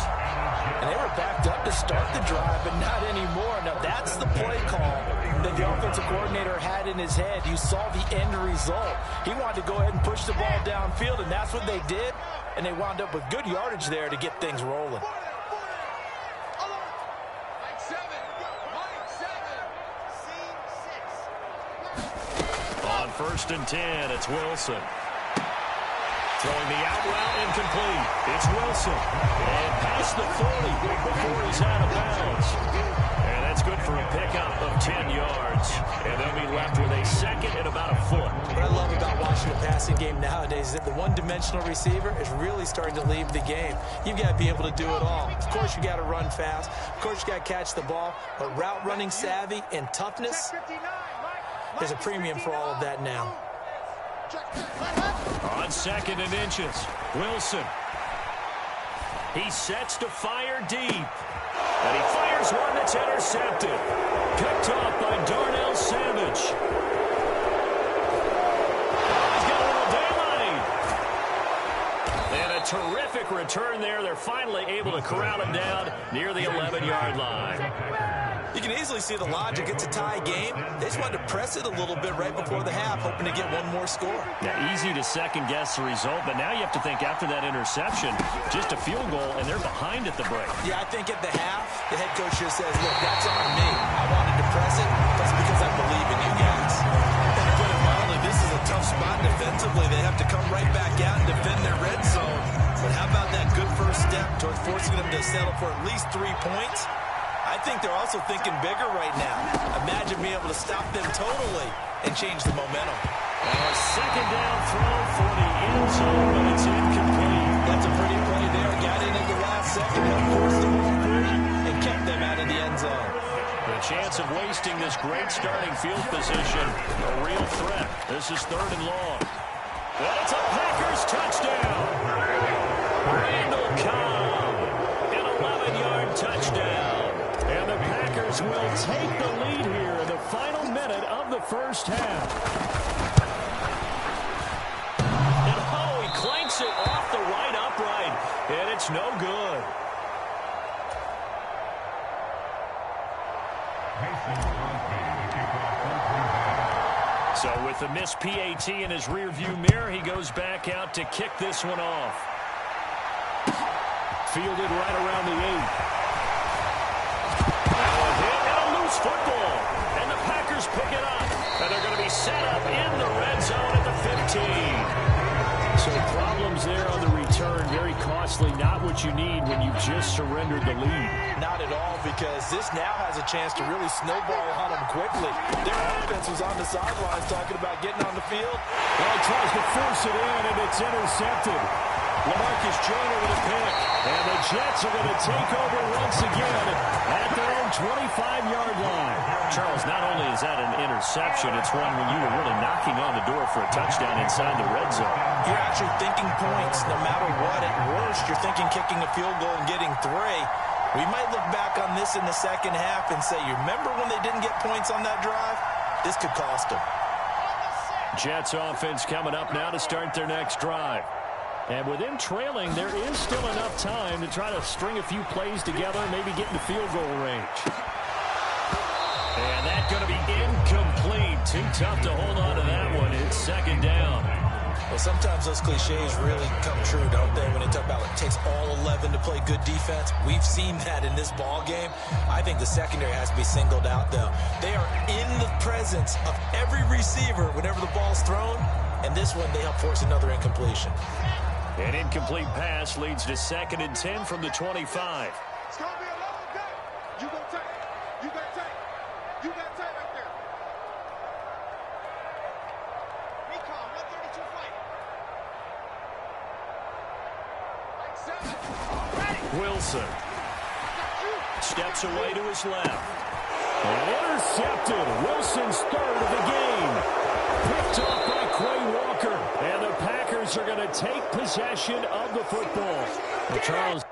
And they were backed up to start the drive, but not anymore. Now, that's the play call that the offensive coordinator had in his head. You saw the end result. He wanted to go ahead and push the ball downfield, and that's what they did. And they wound up with good yardage there to get things rolling. On 1st and 10, it's Wilson. Throwing the out route incomplete. It's Wilson. And past the 40 before he's out of bounds. And that's good for a pickup of 10 yards. And they'll be left with a second and about a foot. What I love about watching the passing game nowadays is that the one-dimensional receiver is really starting to leave the game. You've got to be able to do it all. Of course, you got to run fast. Of course, you got to catch the ball. But route running savvy and toughness, there's a premium for all of that now. On 2nd and inches, Wilson. He sets to fire deep. And he fires one that's intercepted. Picked off by Darnell Savage. He's got a little daylight. And a terrific return there. They're finally able to corral him down near the 11-yard line. You can easily see the logic. It's a tie game. They just wanted to press it a little bit right before the half, hoping to get one more score. Now, easy to second-guess the result, but now you have to think after that interception, just a field goal, and they're behind at the break. Yeah, I think at the half, the head coach just says, look, that's on me. I wanted to press it. That's because I believe in you guys. And to put it mildly, this is a tough spot defensively. They have to come right back out and defend their red zone. But how about that good first step towards forcing them to settle for at least 3 points? I think they're also thinking bigger right now. Imagine being able to stop them totally and change the momentum. Now a second down throw for the end zone, but it's incomplete. That's a pretty play there. Got in at the last second, helped force the ball free, and kept them out of the end zone. The chance of wasting this great starting field position, a real threat. This is 3rd and long. And it's a Packers touchdown. Randall Cobb, an 11-yard touchdown. And the Packers will take the lead here in the final minute of the first half. And oh, he clanks it off the right upright, and it's no good. So with the missed PAT in his rearview mirror, he goes back out to kick this one off. Fielded right around the 8. Now a hit and a loose football. And the Packers pick it up. And they're going to be set up in the red zone at the 15. So problems there on the return. Very costly. Not what you need when you've just surrendered the lead. Not at all, because this now has a chance to really snowball on them quickly. Their offense was on the sidelines talking about getting on the field. Well, he tries to force it in, and it's intercepted. LaMarcus Joyner with a pick. And the Jets are going to take over once again at their own 25-yard line. Charles, not only is that an interception, it's one when you were really knocking on the door for a touchdown inside the red zone. You're actually thinking points no matter what. At worst, you're thinking kicking a field goal and getting 3. We might look back on this in the second half and say, you remember when they didn't get points on that drive? This could cost them. Jets offense coming up now to start their next drive. And with them trailing, there is still enough time to try to string a few plays together, maybe get into field goal range. And that's going to be incomplete. Too tough to hold on to that one. It's second down. Well, sometimes those cliches really come true, don't they, when they talk about it takes all 11 to play good defense. We've seen that in this ball game. I think the secondary has to be singled out, though. They are in the presence of every receiver whenever the ball's thrown, and this one they help force another incompletion. An incomplete pass leads to 2nd and 10 from the 25. It's going to be a long day. You got tight. You got tight. You got tight right there. Recon, 132 flight. Wilson steps away to his left. And intercepted. Wilson's 3rd of the game. Picked off by Quay Walker. And the Packers are going to take possession of the football. Well, Charles.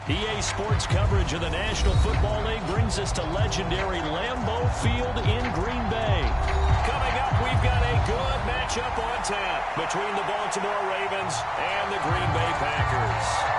EA Sports coverage of the National Football League brings us to legendary Lambeau Field in Green Bay. Coming up, we've got a good matchup on tap between the Baltimore Ravens and the Green Bay Packers.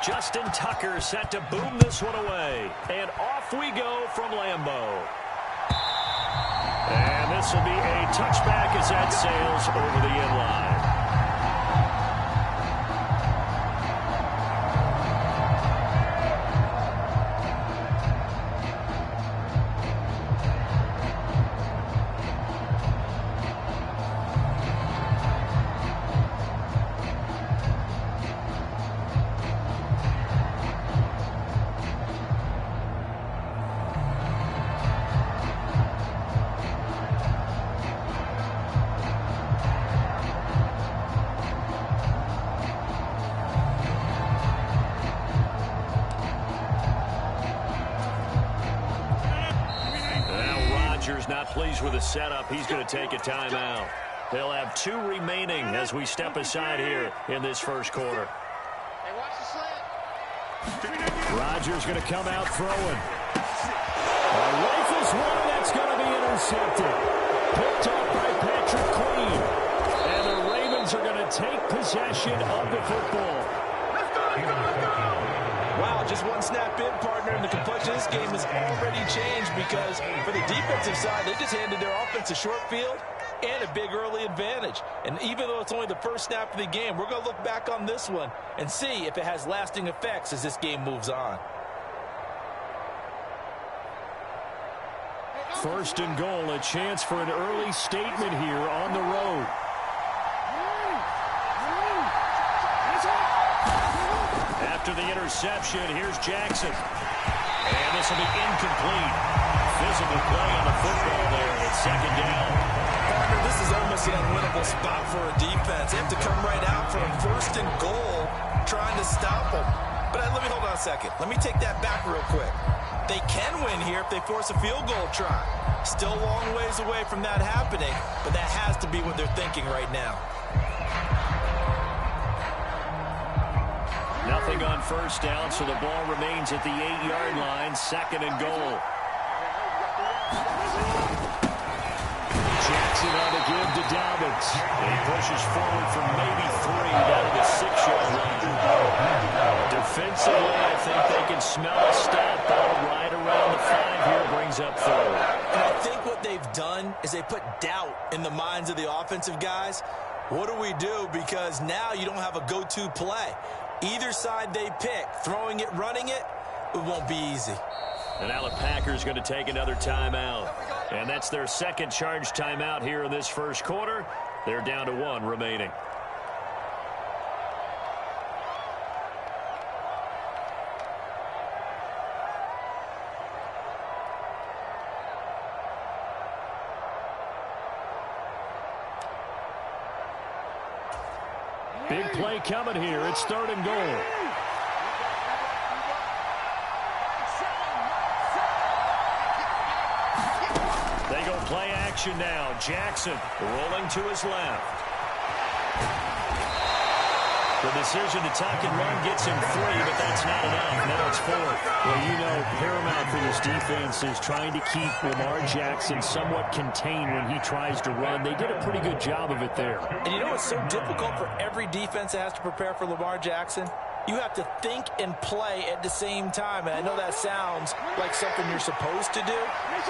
Justin Tucker set to boom this one away. And off we go from Lambeau. And this will be a touchback as that sails over the end line. He's not pleased with the setup. He's going to take a timeout. They'll have 2 remaining as we step aside here in this first quarter. Hey, watch the slant. Rodgers going to come out throwing. Rifles one, that's going to be intercepted. Picked up by Patrick Queen. And the Ravens are going to take possession of the football. Wow, just one snap in, partner, and the complexion of this game has already changed because for the defensive side, they just handed their offense a short field and a big early advantage. And even though it's only the first snap of the game, we're going to look back on this one and see if it has lasting effects as this game moves on. First and goal, a chance for an early statement here on the road. After the interception, here's Jackson. And this will be incomplete. Physical play on the football there. It's second down. Partner, this is almost an unwinnable spot for a defense. They have to come right out for a first and goal trying to stop them. But let me hold on a second. Let me take that back real quick. They can win here if they force a field goal try. Still a long ways away from that happening, but that has to be what they're thinking right now. Nothing on first down, so the ball remains at the 8-yard line. Second and goal. Jackson on the give to Dobbins. He pushes forward from maybe 3 down to the 6-yard line. Defensively, I think they can smell a stop, though. Right around the 5 here brings up 3rd. And I think what they've done is they put doubt in the minds of the offensive guys. What do we do? Because now you don't have a go-to play. Either side they pick, throwing it, running it, it won't be easy. And now the Packers going to take another timeout. And that's their second charge timeout here in this first quarter. They're down to 1 remaining. Big play coming here. It's 3rd and goal. They go play action now. Jackson rolling to his left. The decision to tuck and run gets him 3, but that's not enough. Now it's 4th. Well, you know, paramount for this defense is trying to keep Lamar Jackson somewhat contained when he tries to run. They did a pretty good job of it there. And you know it's so difficult for every defense that has to prepare for Lamar Jackson? You have to think and play at the same time. And I know that sounds like something you're supposed to do,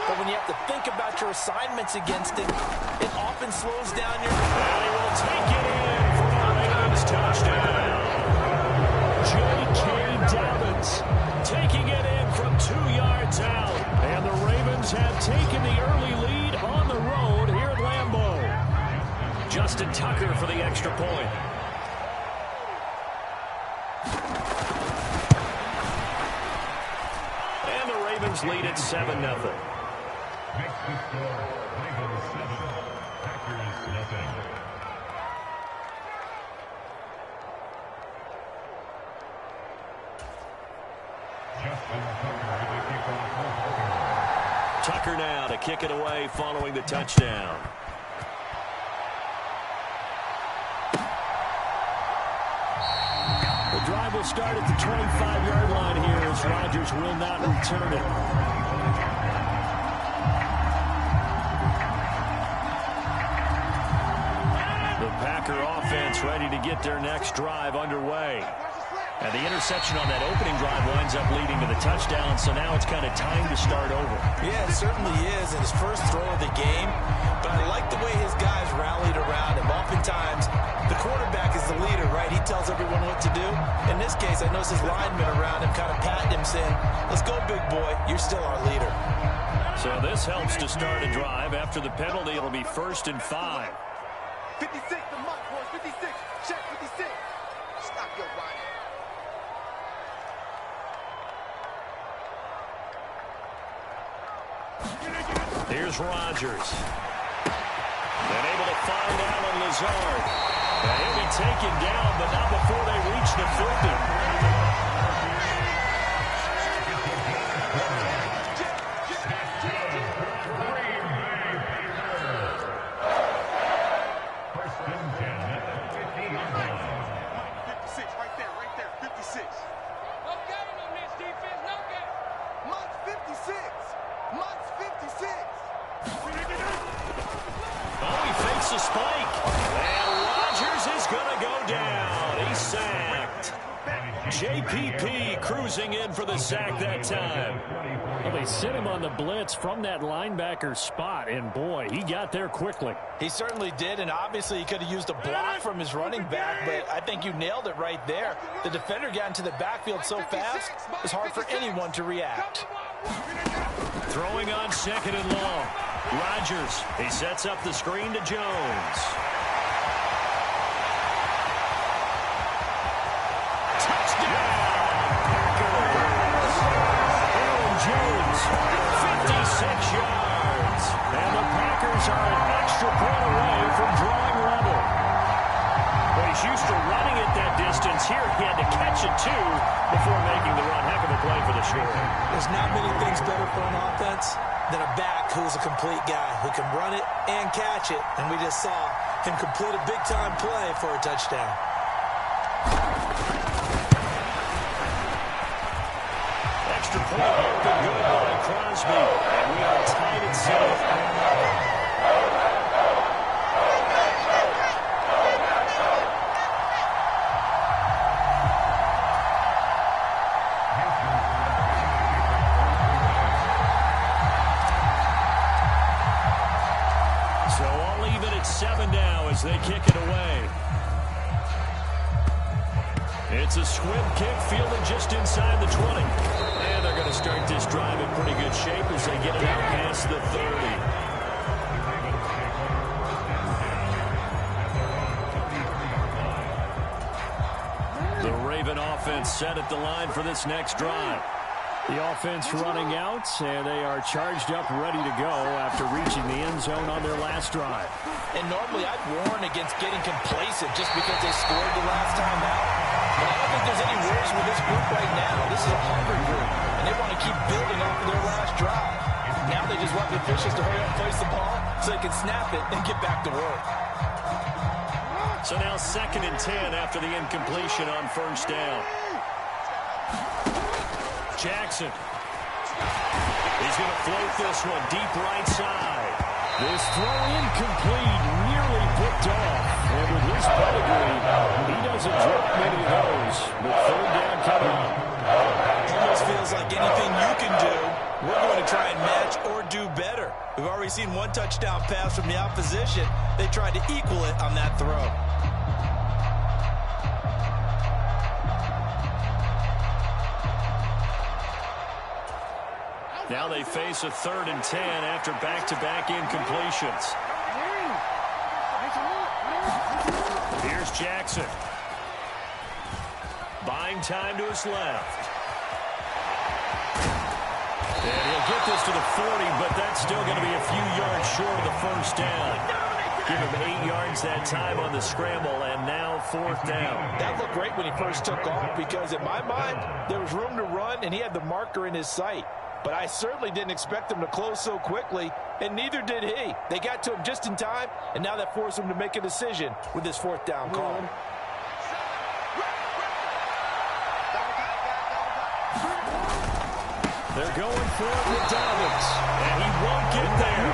but when you have to think about your assignments against him, it often slows down your... And he will take it in for the Ravens touchdown. J.K. Dobbins taking it in from 2 yards out. And the Ravens have taken the early lead on the road here at Lambeau. Justin Tucker for the extra point. And the Ravens lead at 7-0. Tucker now to kick it away following the touchdown. The drive will start at the 25-yard line here as Rodgers will not return it. The Packer offense ready to get their next drive underway. And the interception on that opening drive winds up leading to the touchdown, so now it's kind of time to start over. Yeah, it certainly is in his first throw of the game, but I like the way his guys rallied around him. Oftentimes, the quarterback is the leader, right? He tells everyone what to do. In this case, I noticed his linemen around him kind of patting him, saying, let's go, big boy, you're still our leader. So this helps to start a drive. After the penalty, it'll be 1st and 5. 56, the mark, boys. 56. Check 56. Stop your whining. Here's Rodgers. And able to find Allen Lazard. And he'll be taken down, but not before they reach the 50. Oh, he fakes the spike. And Rodgers is going to go down. He's sacked. JPP cruising in for the sack that time. Well, they sent him on the blitz from that linebacker spot, and boy, he got there quickly. He certainly did, and obviously he could have used a block from his running back, but I think you nailed it right there. The defender got into the backfield so fast, it was hard for anyone to react. Throwing on 2nd and long. Rodgers, he sets up the screen to Jones. Jones, 56 yards. And the Packers are an extra point away from drawing level. But he's used to running it that distance. Here he had to catch it, too, before making the run. Heck of a play for the score. There's not many things better for an offense than a back who's a complete guy who can run it and catch it. And we just saw him complete a big-time play for a touchdown. Extra point up and good by Crosby. And we are tied at 7. So all even at 7 now as they kick it away. It's a squib kick fielded just inside the 20. And they're going to start this drive in pretty good shape as they get it out past the 30. The Raven offense set at the line for this next drive. The offense running out, and they are charged up, ready to go after reaching the end zone on their last drive. And normally I'd warn against getting complacent just because they scored the last time out. But I don't think there's any worries with this group right now. This is a hungry group, and they want to keep building off of their last drive. Now they just want the officials to hurry up and place the ball so they can snap it and get back to work. So now 2nd and 10 after the incompletion on 1st down. Jackson. He's going to float this one deep right side. This throw incomplete, nearly picked off. And with his pedigree, he doesn't drop many of those. But 3rd down coming up. Almost feels like anything you can do, we're going to try and match or do better. We've already seen one touchdown pass from the opposition. They tried to equal it on that throw. Now they face a 3rd and 10 after back-to-back incompletions. Here's Jackson. Buying time to his left. And he'll get this to the 40, but that's still going to be a few yards short of the 1st down. Give him 8 yards that time on the scramble, and now 4th down. That looked great when he first took off because, in my mind, there was room to run, and he had the marker in his sight. But I certainly didn't expect him to close so quickly, and neither did he. They got to him just in time, and now that forced him to make a decision with this 4th down call. They're going for it with Dobbins. And he won't get there.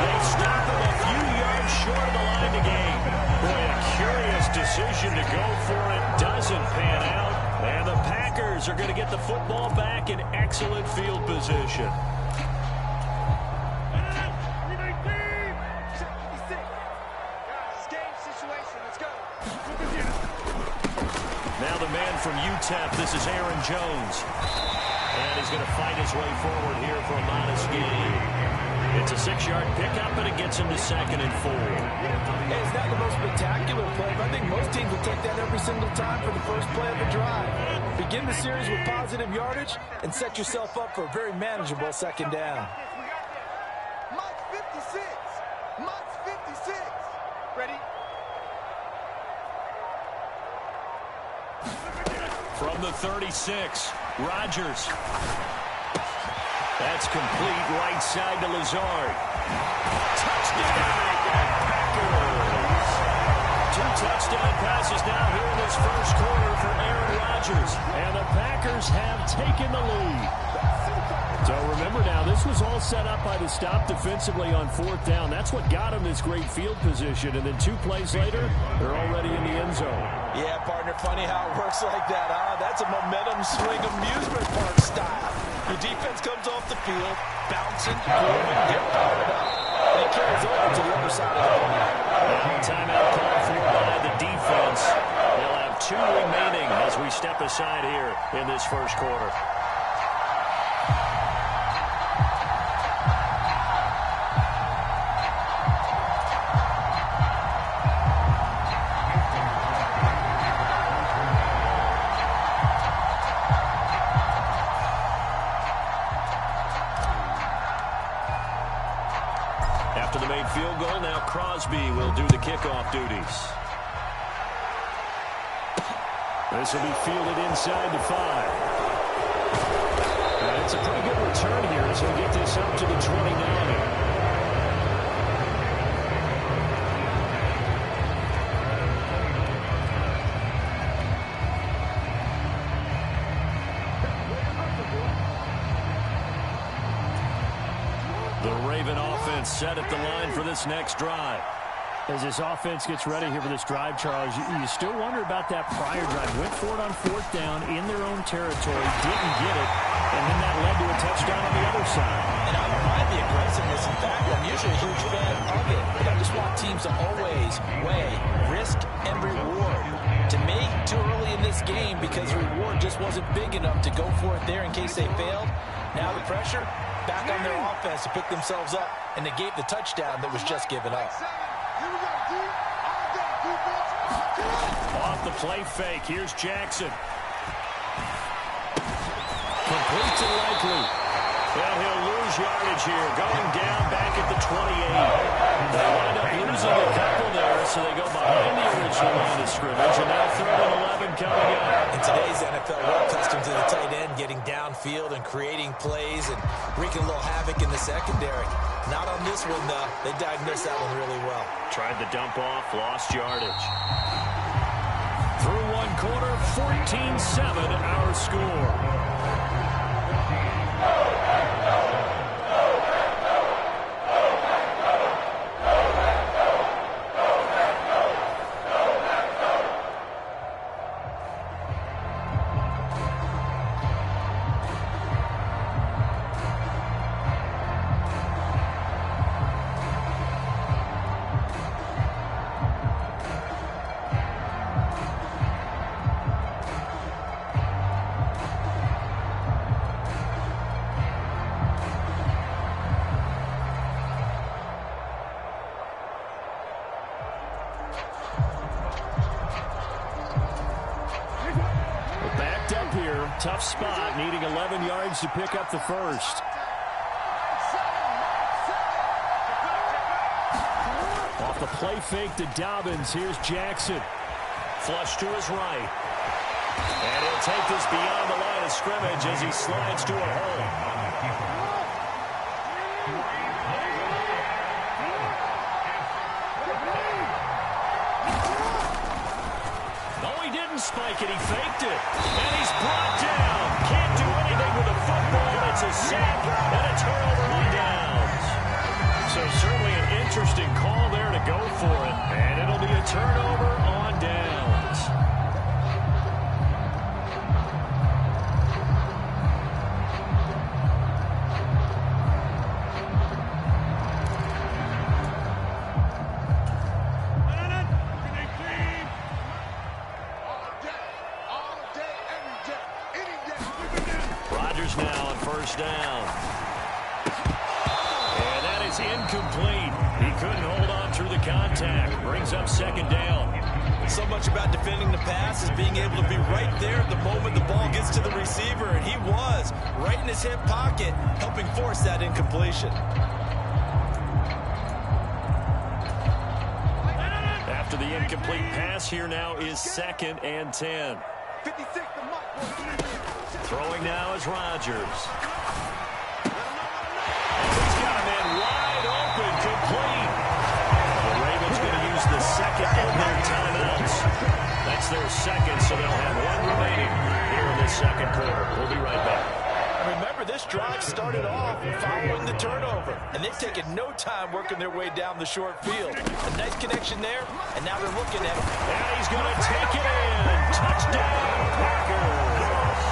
They stop him a few yards short of the line to gain. Boy, a curious decision to go for it. Doesn't pan out. And the Packers are going to get the football back in excellent field position. Now the man from UTEP, this is Aaron Jones. And he's going to fight his way forward here for a modest gain. It's a 6-yard pickup, and it gets him to 2nd and 4. Hey, it's not the most spectacular play, but I think most teams will take that every single time for the first play of the drive. Begin the series with positive yardage and set yourself up for a very manageable 2nd down. Mike 56. Mike 56. Ready? From the 36, Rodgers. That's complete right side to Lazard. Touchdown, Packers! 2 touchdown passes now here in this first quarter for Aaron Rodgers. And the Packers have taken the lead. So remember now, this was all set up by the stop defensively on 4th down. That's what got him this great field position. And then 2 plays later, they're already in the end zone. Yeah, partner, funny how it works like that, huh? That's a momentum swing amusement park style. Your defense comes off the field, bouncing, grooving, they're powered up. And it carries over to the other side of the ball. Now timeout call for by the defense. They'll have 2 remaining as we step aside here in this first quarter. After the made field goal, now Crosby will do the kickoff duties. This will be fielded inside the 5. And it's a pretty good return here as he'll get this up to the 29. Set at the line for this next drive. As this offense gets ready here for this drive, Charles, you still wonder about that prior drive. Went for it on 4th down in their own territory, didn't get it, and then that led to a touchdown on the other side. And I don't mind the aggressiveness. In fact, I'm usually a huge fan of it, but I just want teams to always weigh risk and reward. To me, too early in this game because the reward just wasn't big enough to go for it there in case they failed. Now the pressure back on their offense to pick themselves up and negate the touchdown that was just given up. Off the play fake, here's Jackson. Complete to Likely. And he'll lose yardage here, going down back at the 28. They wind up losing a couple there, so they go behind the original line of scrimmage, and now 3rd and 11 coming up. In today's NFL, we're accustomed to the tight end getting downfield and creating plays and wreaking a little havoc in the secondary. Not on this one, though. They diagnosed that one really well. Tried the dump off, lost yardage. Through 1 quarter, 14-7 our score. Tough spot, needing 11 yards to pick up the first. Off the play fake to Dobbins, here's Jackson. Flush to his right. And he'll take this beyond the line of scrimmage as he slides to a hole. Spike it, he faked it, and he's brought down. Can't do anything with the football. It's a sack and a turnover on downs. So certainly an interesting call there to go for it, and it'll be a turnover on downs. Now on 1st down. And that is incomplete. He couldn't hold on through the contact. Brings up 2nd down. So much about defending the pass is being able to be right there at the moment the ball gets to the receiver, and he was right in his hip pocket, helping force that incompletion. After the incomplete pass, here now is 2nd and 10. 56 to Mike. Throwing now is Rodgers. He's got a man wide open, complete. The Ravens going to use the 2nd of their timeouts. That's their 2nd, so they'll have 1 remaining here in this 2nd quarter. We'll be right back. Remember, this drive started off following the turnover, and they've taken no time working their way down the short field. A nice connection there, and now they're looking at him. And he's going to take it in. Touchdown, Packers.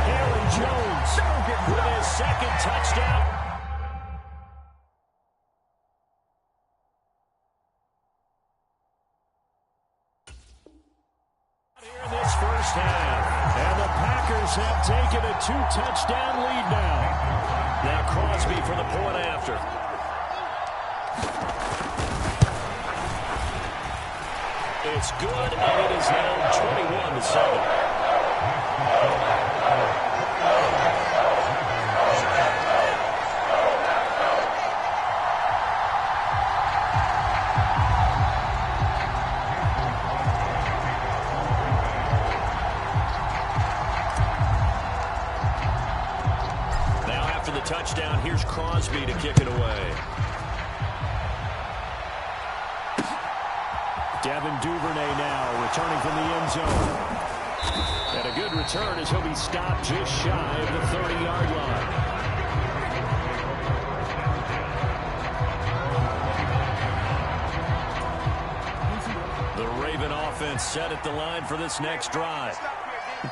Aaron Jones with his second touchdown. Here in this first half, and the Packers have taken a 2-touchdown lead now. Now Crosby for the point after. It's good, and it is now 21-7. Touchdown. Here's Crosby to kick it away. Devin Duvernay now returning from the end zone. And a good return as he'll be stopped just shy of the 30-yard line. The Raven offense set at the line for this next drive.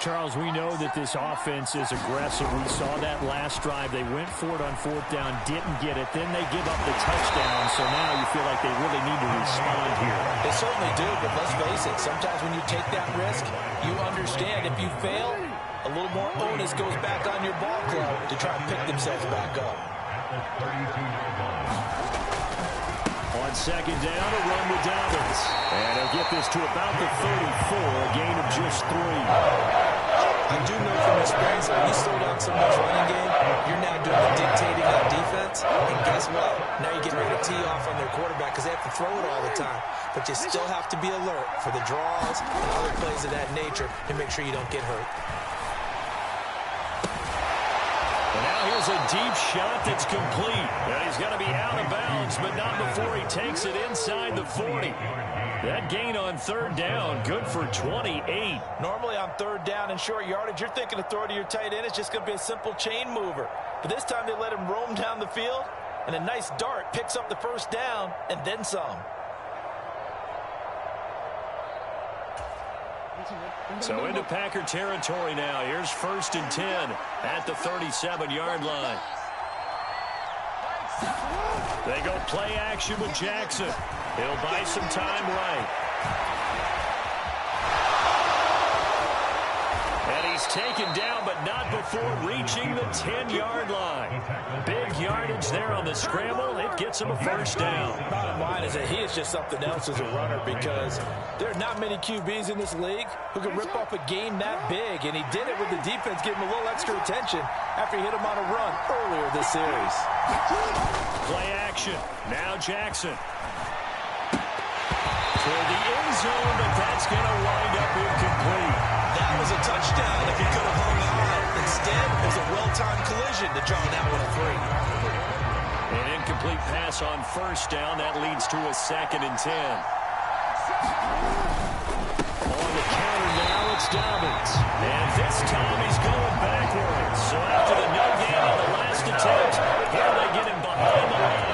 Charles, we know that this offense is aggressive. We saw that last drive. They went for it on fourth down, didn't get it. Then they give up the touchdown, so now you feel like they really need to respond here. They certainly do, but let's face it. Sometimes when you take that risk, you understand if you fail, a little more onus goes back on your ball club to try and pick themselves back up. On second down, a run with Dobbins. And he'll get this to about the 34, a gain of just 3. I do know from experience, when you slow down someone's running game, you're now doing the dictating on defense. And guess what? Now you're getting ready to tee off on their quarterback because they have to throw it all the time. But you still have to be alert for the draws and other plays of that nature to make sure you don't get hurt. And now here's a deep shot that's complete. And he's going to be out of bounds, but not before he takes it inside the 40. That gain on third down, good for 28. Normally on third down and short yardage, you're thinking to throw to your tight end. It's just going to be a simple chain mover. But this time they let him roam down the field, and a nice dart picks up the first down and then some. So into Packer territory now. Here's 1st and 10 at the 37-yard line. They go play action with Jackson. He'll buy some time right. And he's taken down, but not before reaching the 10-yard line. Big yardage there on the scramble. It gets him a first down. Bottom line is that he is just something else as a runner because there are not many QBs in this league who can rip off a game that big, and he did it with the defense giving him a little extra attention after he hit him on a run earlier this series. Play action. Now Jackson. Toward the end zone, but that's going to wind up incomplete. That was a touchdown if he could have hung on. Instead, it was a well-timed collision to draw that one a 3. An incomplete pass on first down. That leads to a 2nd and 10. On the counter now, it's Dobbins. And this time he's going backwards. So after the no gain on the last attempt, here they get him behind the line.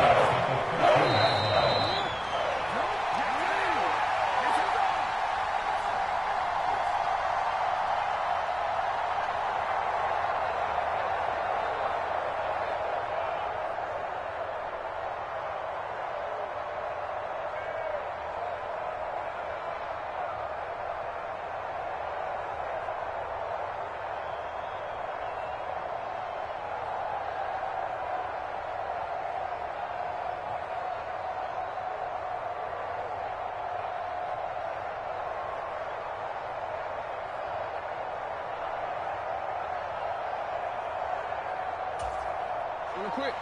Quick.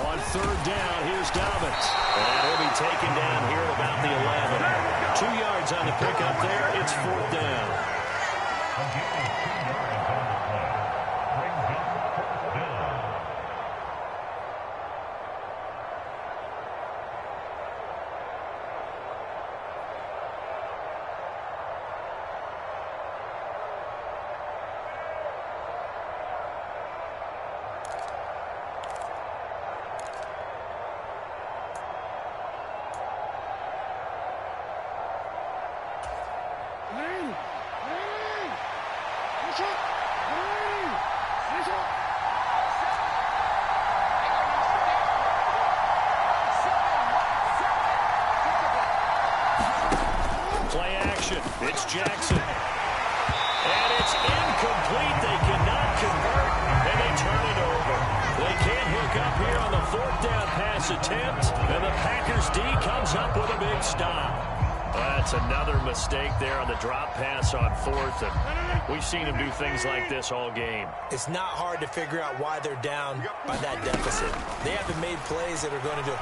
On third down, here's Dobbins. And he'll be taken down here at about the 11. 2 yards on the pickup there. It's 4th down. Play action. It's Jackson. And it's incomplete. They cannot convert, and they turn it over. They can't hook up here on the fourth down pass attempt, and the Packers D comes up with a big stop. That's another mistake there on the drop pass on fourth, and we've seen him do things like this all game. It's not hard to figure out why they're down by that deficit. They haven't made plays that are going to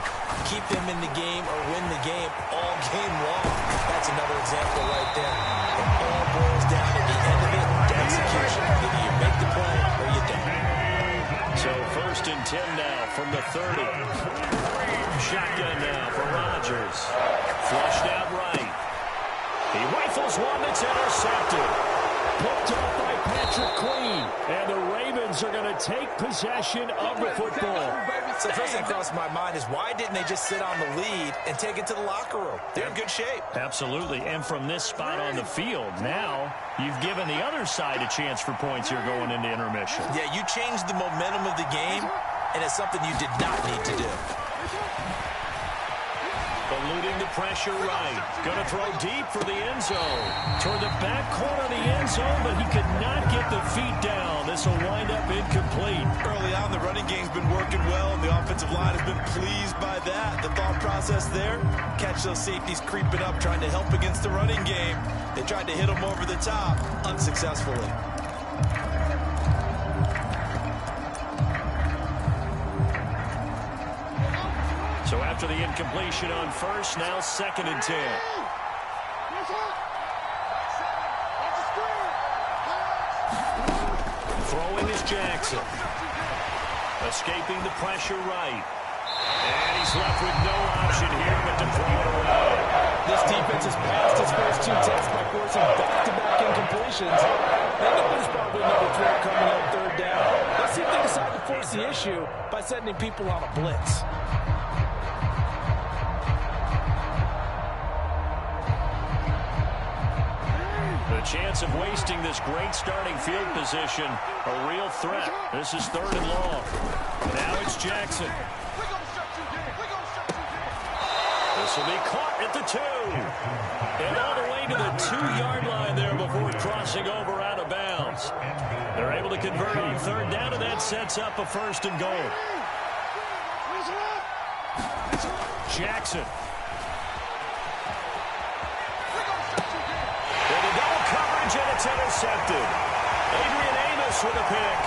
keep them in the game or win the game all game long. That's another example right there. It all boils down at the end of it to execution. Either you make the play or you don't. So 1st and 10 now from the 30. Shotgun now for Rodgers. Flushed out right. He rifles one that's intercepted. Picked up by Patrick Queen. And the Ravens are going to take possession of the football. So the first thing that crossed my mind is why didn't they just sit on the lead and take it to the locker room? They're in good shape. Absolutely. And from this spot on the field, now you've given the other side a chance for points here going into intermission. Yeah, you changed the momentum of the game, and it's something you did not need to do. Eluding the pressure right. Going to throw deep for the end zone. Toward the back corner of the end zone, but he could not get the feet down. This will wind up incomplete. Early on, the running game's been working well, and the offensive line has been pleased by that. The thought process there, catch those safeties creeping up, trying to help against the running game. They tried to hit them over the top, unsuccessfully. So after the incompletion on first, now 2nd and 10. Throwing is Jackson. Escaping the pressure right. And he's left with no option here but to throw it away. This defense has passed its first 2 tests by forcing back-to-back incompletions. They know there's probably another threat coming on 3rd down. Let's see if they decide to force the issue by sending people on a blitz. The chance of wasting this great starting field position, a real threat. This is 3rd and long. Now it's Jackson. This will be caught at the 2. And all the way to the 2-yard line there before crossing over out of bounds. They're able to convert on 3rd down, and that sets up a 1st and goal. Jackson. And it's intercepted. Adrian Amos with a pick.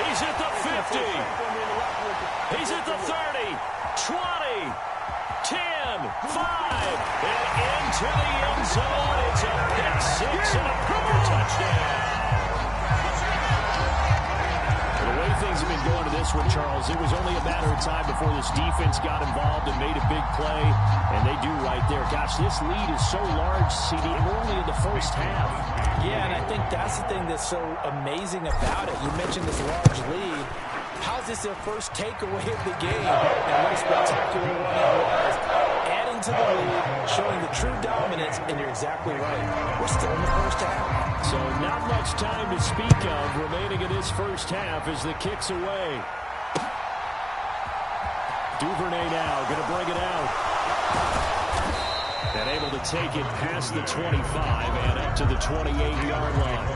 He's at the 50. He's at the 30, 20, 10, 5, and into the end zone. It's a pick 6 and a cover touchdown. The way things have been going to this one, Charles, it was only a matter of time before this defense got involved and made a big play, and they do right there. Gosh, this lead is so large, CD, and we're only in the first half. Yeah, and I think that's the thing that's so amazing about it. You mentioned this large lead. How's this their first takeaway of the game? And what a spectacular one it was. Adding to the lead, showing the true dominance, and you're exactly right. We're still in the first half. So not much time to speak of remaining in this first half as the kick's away. Duvernay now going to bring it out. And able to take it past the 25 and up to the 28-yard line.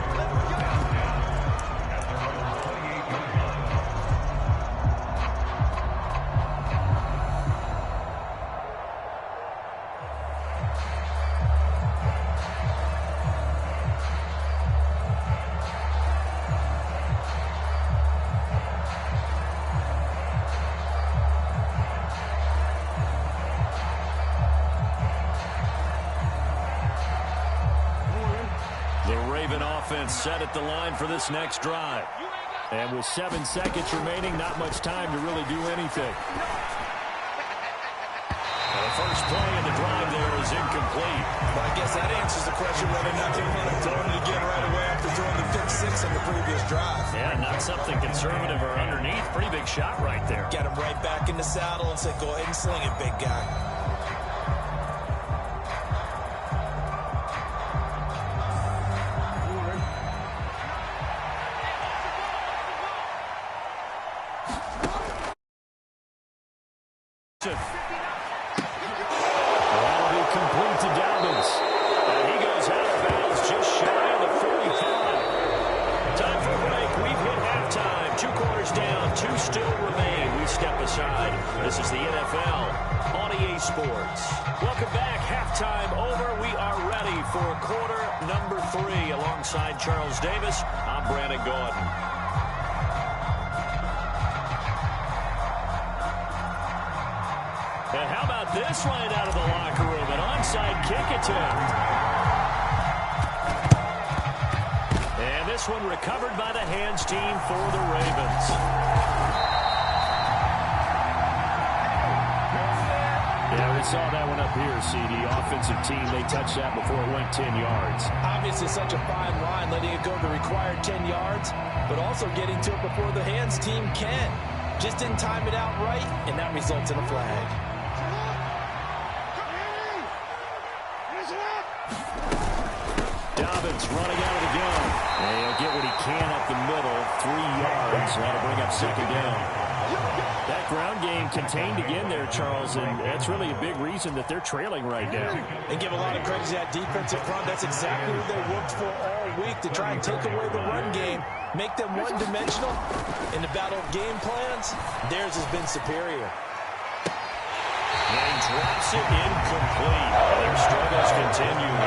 Set at the line for this next drive. And with 7 seconds remaining, not much time to really do anything. And the first play in the drive there is incomplete. Well, I guess that answers the question whether or not they want to throw it again right away after throwing the pick 6 on the previous drive. Yeah, not something conservative or underneath. Pretty big shot right there. Get him right back in the saddle and say, go ahead and sling it, big guy. quarter number 3. Alongside Charles Davis, I'm Brandon Gaudin. And how about this right out of the locker room? An onside kick attempt. And this one recovered by the hands team for the Ravens. Yeah, we saw that one up here, CD. Offensive team, they touched that before it went 10 yards. Obviously such a fine line, letting it go the required 10 yards, but also getting to it before the hands team can. Just didn't time it out right, and that results in a flag. Dobbins running out of the gun. And he'll get what he can up the middle. 3 yards. That'll bring up second down. That ground game contained again there, Charles, and that's really a big reason that they're trailing right now. And give a lot of credit to that defensive front. That's exactly what they worked for all week, to try and take away the run game, make them one-dimensional. In the battle of game plans, theirs has been superior. And drops it incomplete. Their struggles continue.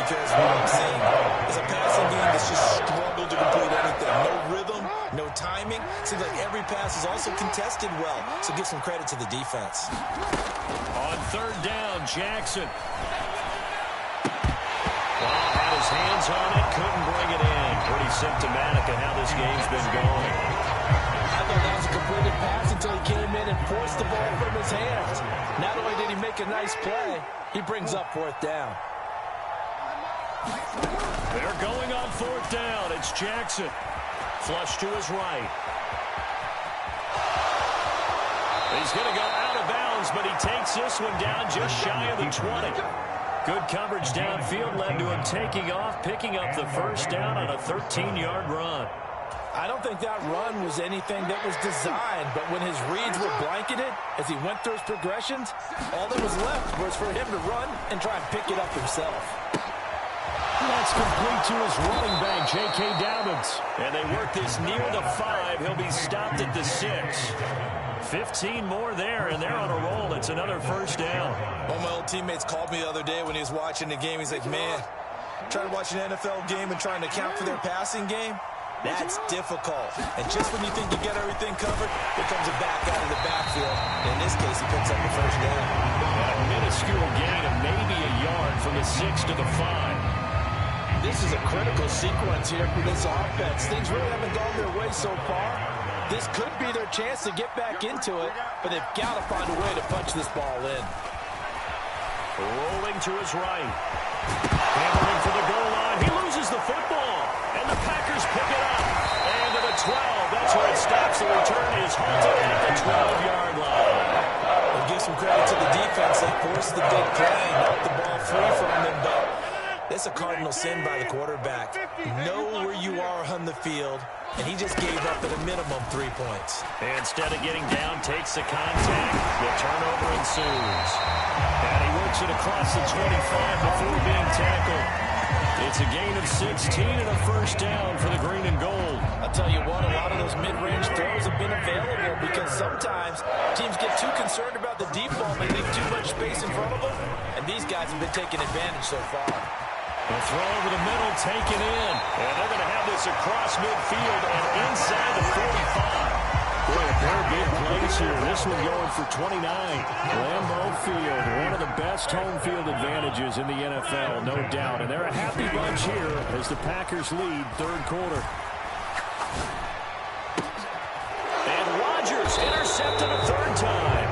Because what I'm seeing is a passing game that's just struggled to complete anything. No rhythm, no timing. Seems like every pass is also contested well. So give some credit to the defense. On third down, Jackson. Well, had his hands on it, couldn't bring it in. Pretty symptomatic of how this game's been going. I thought that was a completed pass until he came in and forced the ball from his hands. Not only did he make a nice play, he brings up fourth down. They're going on fourth down. It's Jackson. Flush to his right. He's going to go out of bounds, but he takes this one down just shy of the 20. Good coverage downfield led to him taking off, picking up the first down on a 13-yard run. I don't think that run was anything that was designed, but when his reads were blanketed as he went through his progressions, all that was left was for him to run and try and pick it up himself. That's complete to his running back, J.K. Dobbins. And they work this near the 5. He'll be stopped at the 6. 15 more there, and they're on a roll. It's another first down. One of my old teammates called me the other day when he was watching the game. He's like, man, trying to watch an NFL game and trying to account for their passing game, that's difficult. And just when you think you get everything covered, here comes a back out of the backfield. In this case, he picks up the first down. And a minuscule gain of maybe a yard from the 6 to the 5. This is a critical sequence here for this offense. Things really haven't gone their way so far. This could be their chance to get back into it, but they've got to find a way to punch this ball in. Rolling to his right. Hammering for the goal line. He loses the football, and the Packers pick it up. And to the 12. That's where it stops. The return is halted at the 12-yard line. We'll give some credit to the defense. They forced the big play, knocked the ball free from them, but that's a cardinal sin by the quarterback. Know where you are on the field, and he just gave up at a minimum 3 points. And instead of getting down, takes the contact. The turnover ensues. And he works it across the 25 before being tackled. It's a gain of 16 and a first down for the green and gold. I'll tell you what, a lot of those mid-range throws have been available because sometimes teams get too concerned about the deep ball. They leave too much space in front of them, and these guys have been taking advantage so far. The throw over the middle, taken in. And they're going to have this across midfield and inside the 45. Boy, a pair of big plays here. This one going for 29. Lambeau Field, one of the best home field advantages in the NFL, no doubt. And they're a happy bunch here as the Packers lead third quarter. And Rodgers intercepted a third time.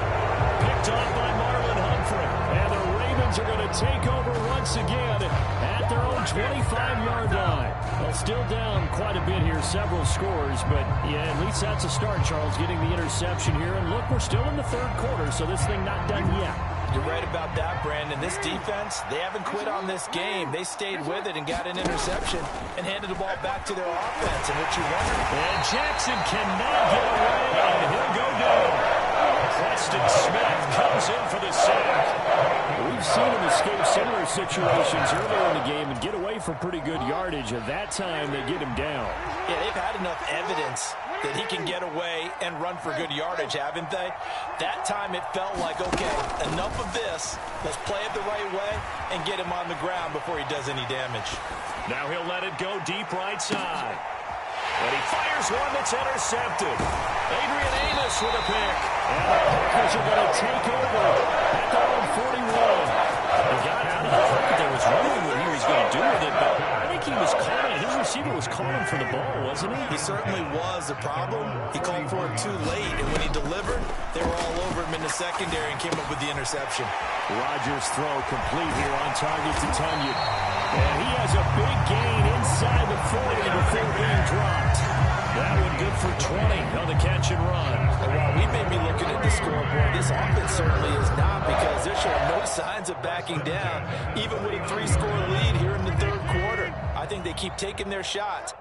Picked off by Marlon Humphrey. And the Ravens are going to take over once again at their own 25-yard line. Well, still down quite a bit here, several scores, but yeah, at least that's a start, Charles, getting the interception here. And look, we're still in the third quarter, so this thing not done yet. You're right about that, Brandon. This defense, they haven't quit on this game. They stayed with it and got an interception and handed the ball back to their offense. And what you wonder, and Jackson cannot get away, and he'll go down. Preston Smith comes in for the sack. We've seen him escape similar situations earlier in the game and get away from pretty good yardage. At that time, they get him down. Yeah, they've had enough evidence that he can get away and run for good yardage, haven't they? That time it felt like, okay, enough of this. Let's play it the right way and get him on the ground before he does any damage. Now he'll let it go deep right side. And he fires one that's intercepted. Adrian Amos with a pick. And the Packers are going to take over at their own 41. He got out of the pocket there, was wondering what he was going to do with it, but I think he was calling, his receiver was calling for the ball, wasn't he? He certainly was. The problem, he called for it too late, and when he delivered, they were all over him in the secondary and came up with the interception. Rodgers' throw complete here on target to Tunyon. And he has a big gain inside the 40 before being dropped. That one good for 20 on the catch and run. And while we may be looking at the scoreboard, this offense certainly is not, because they're showing no signs of backing down, even with a 3-score lead here in the third quarter. I think they keep taking their shots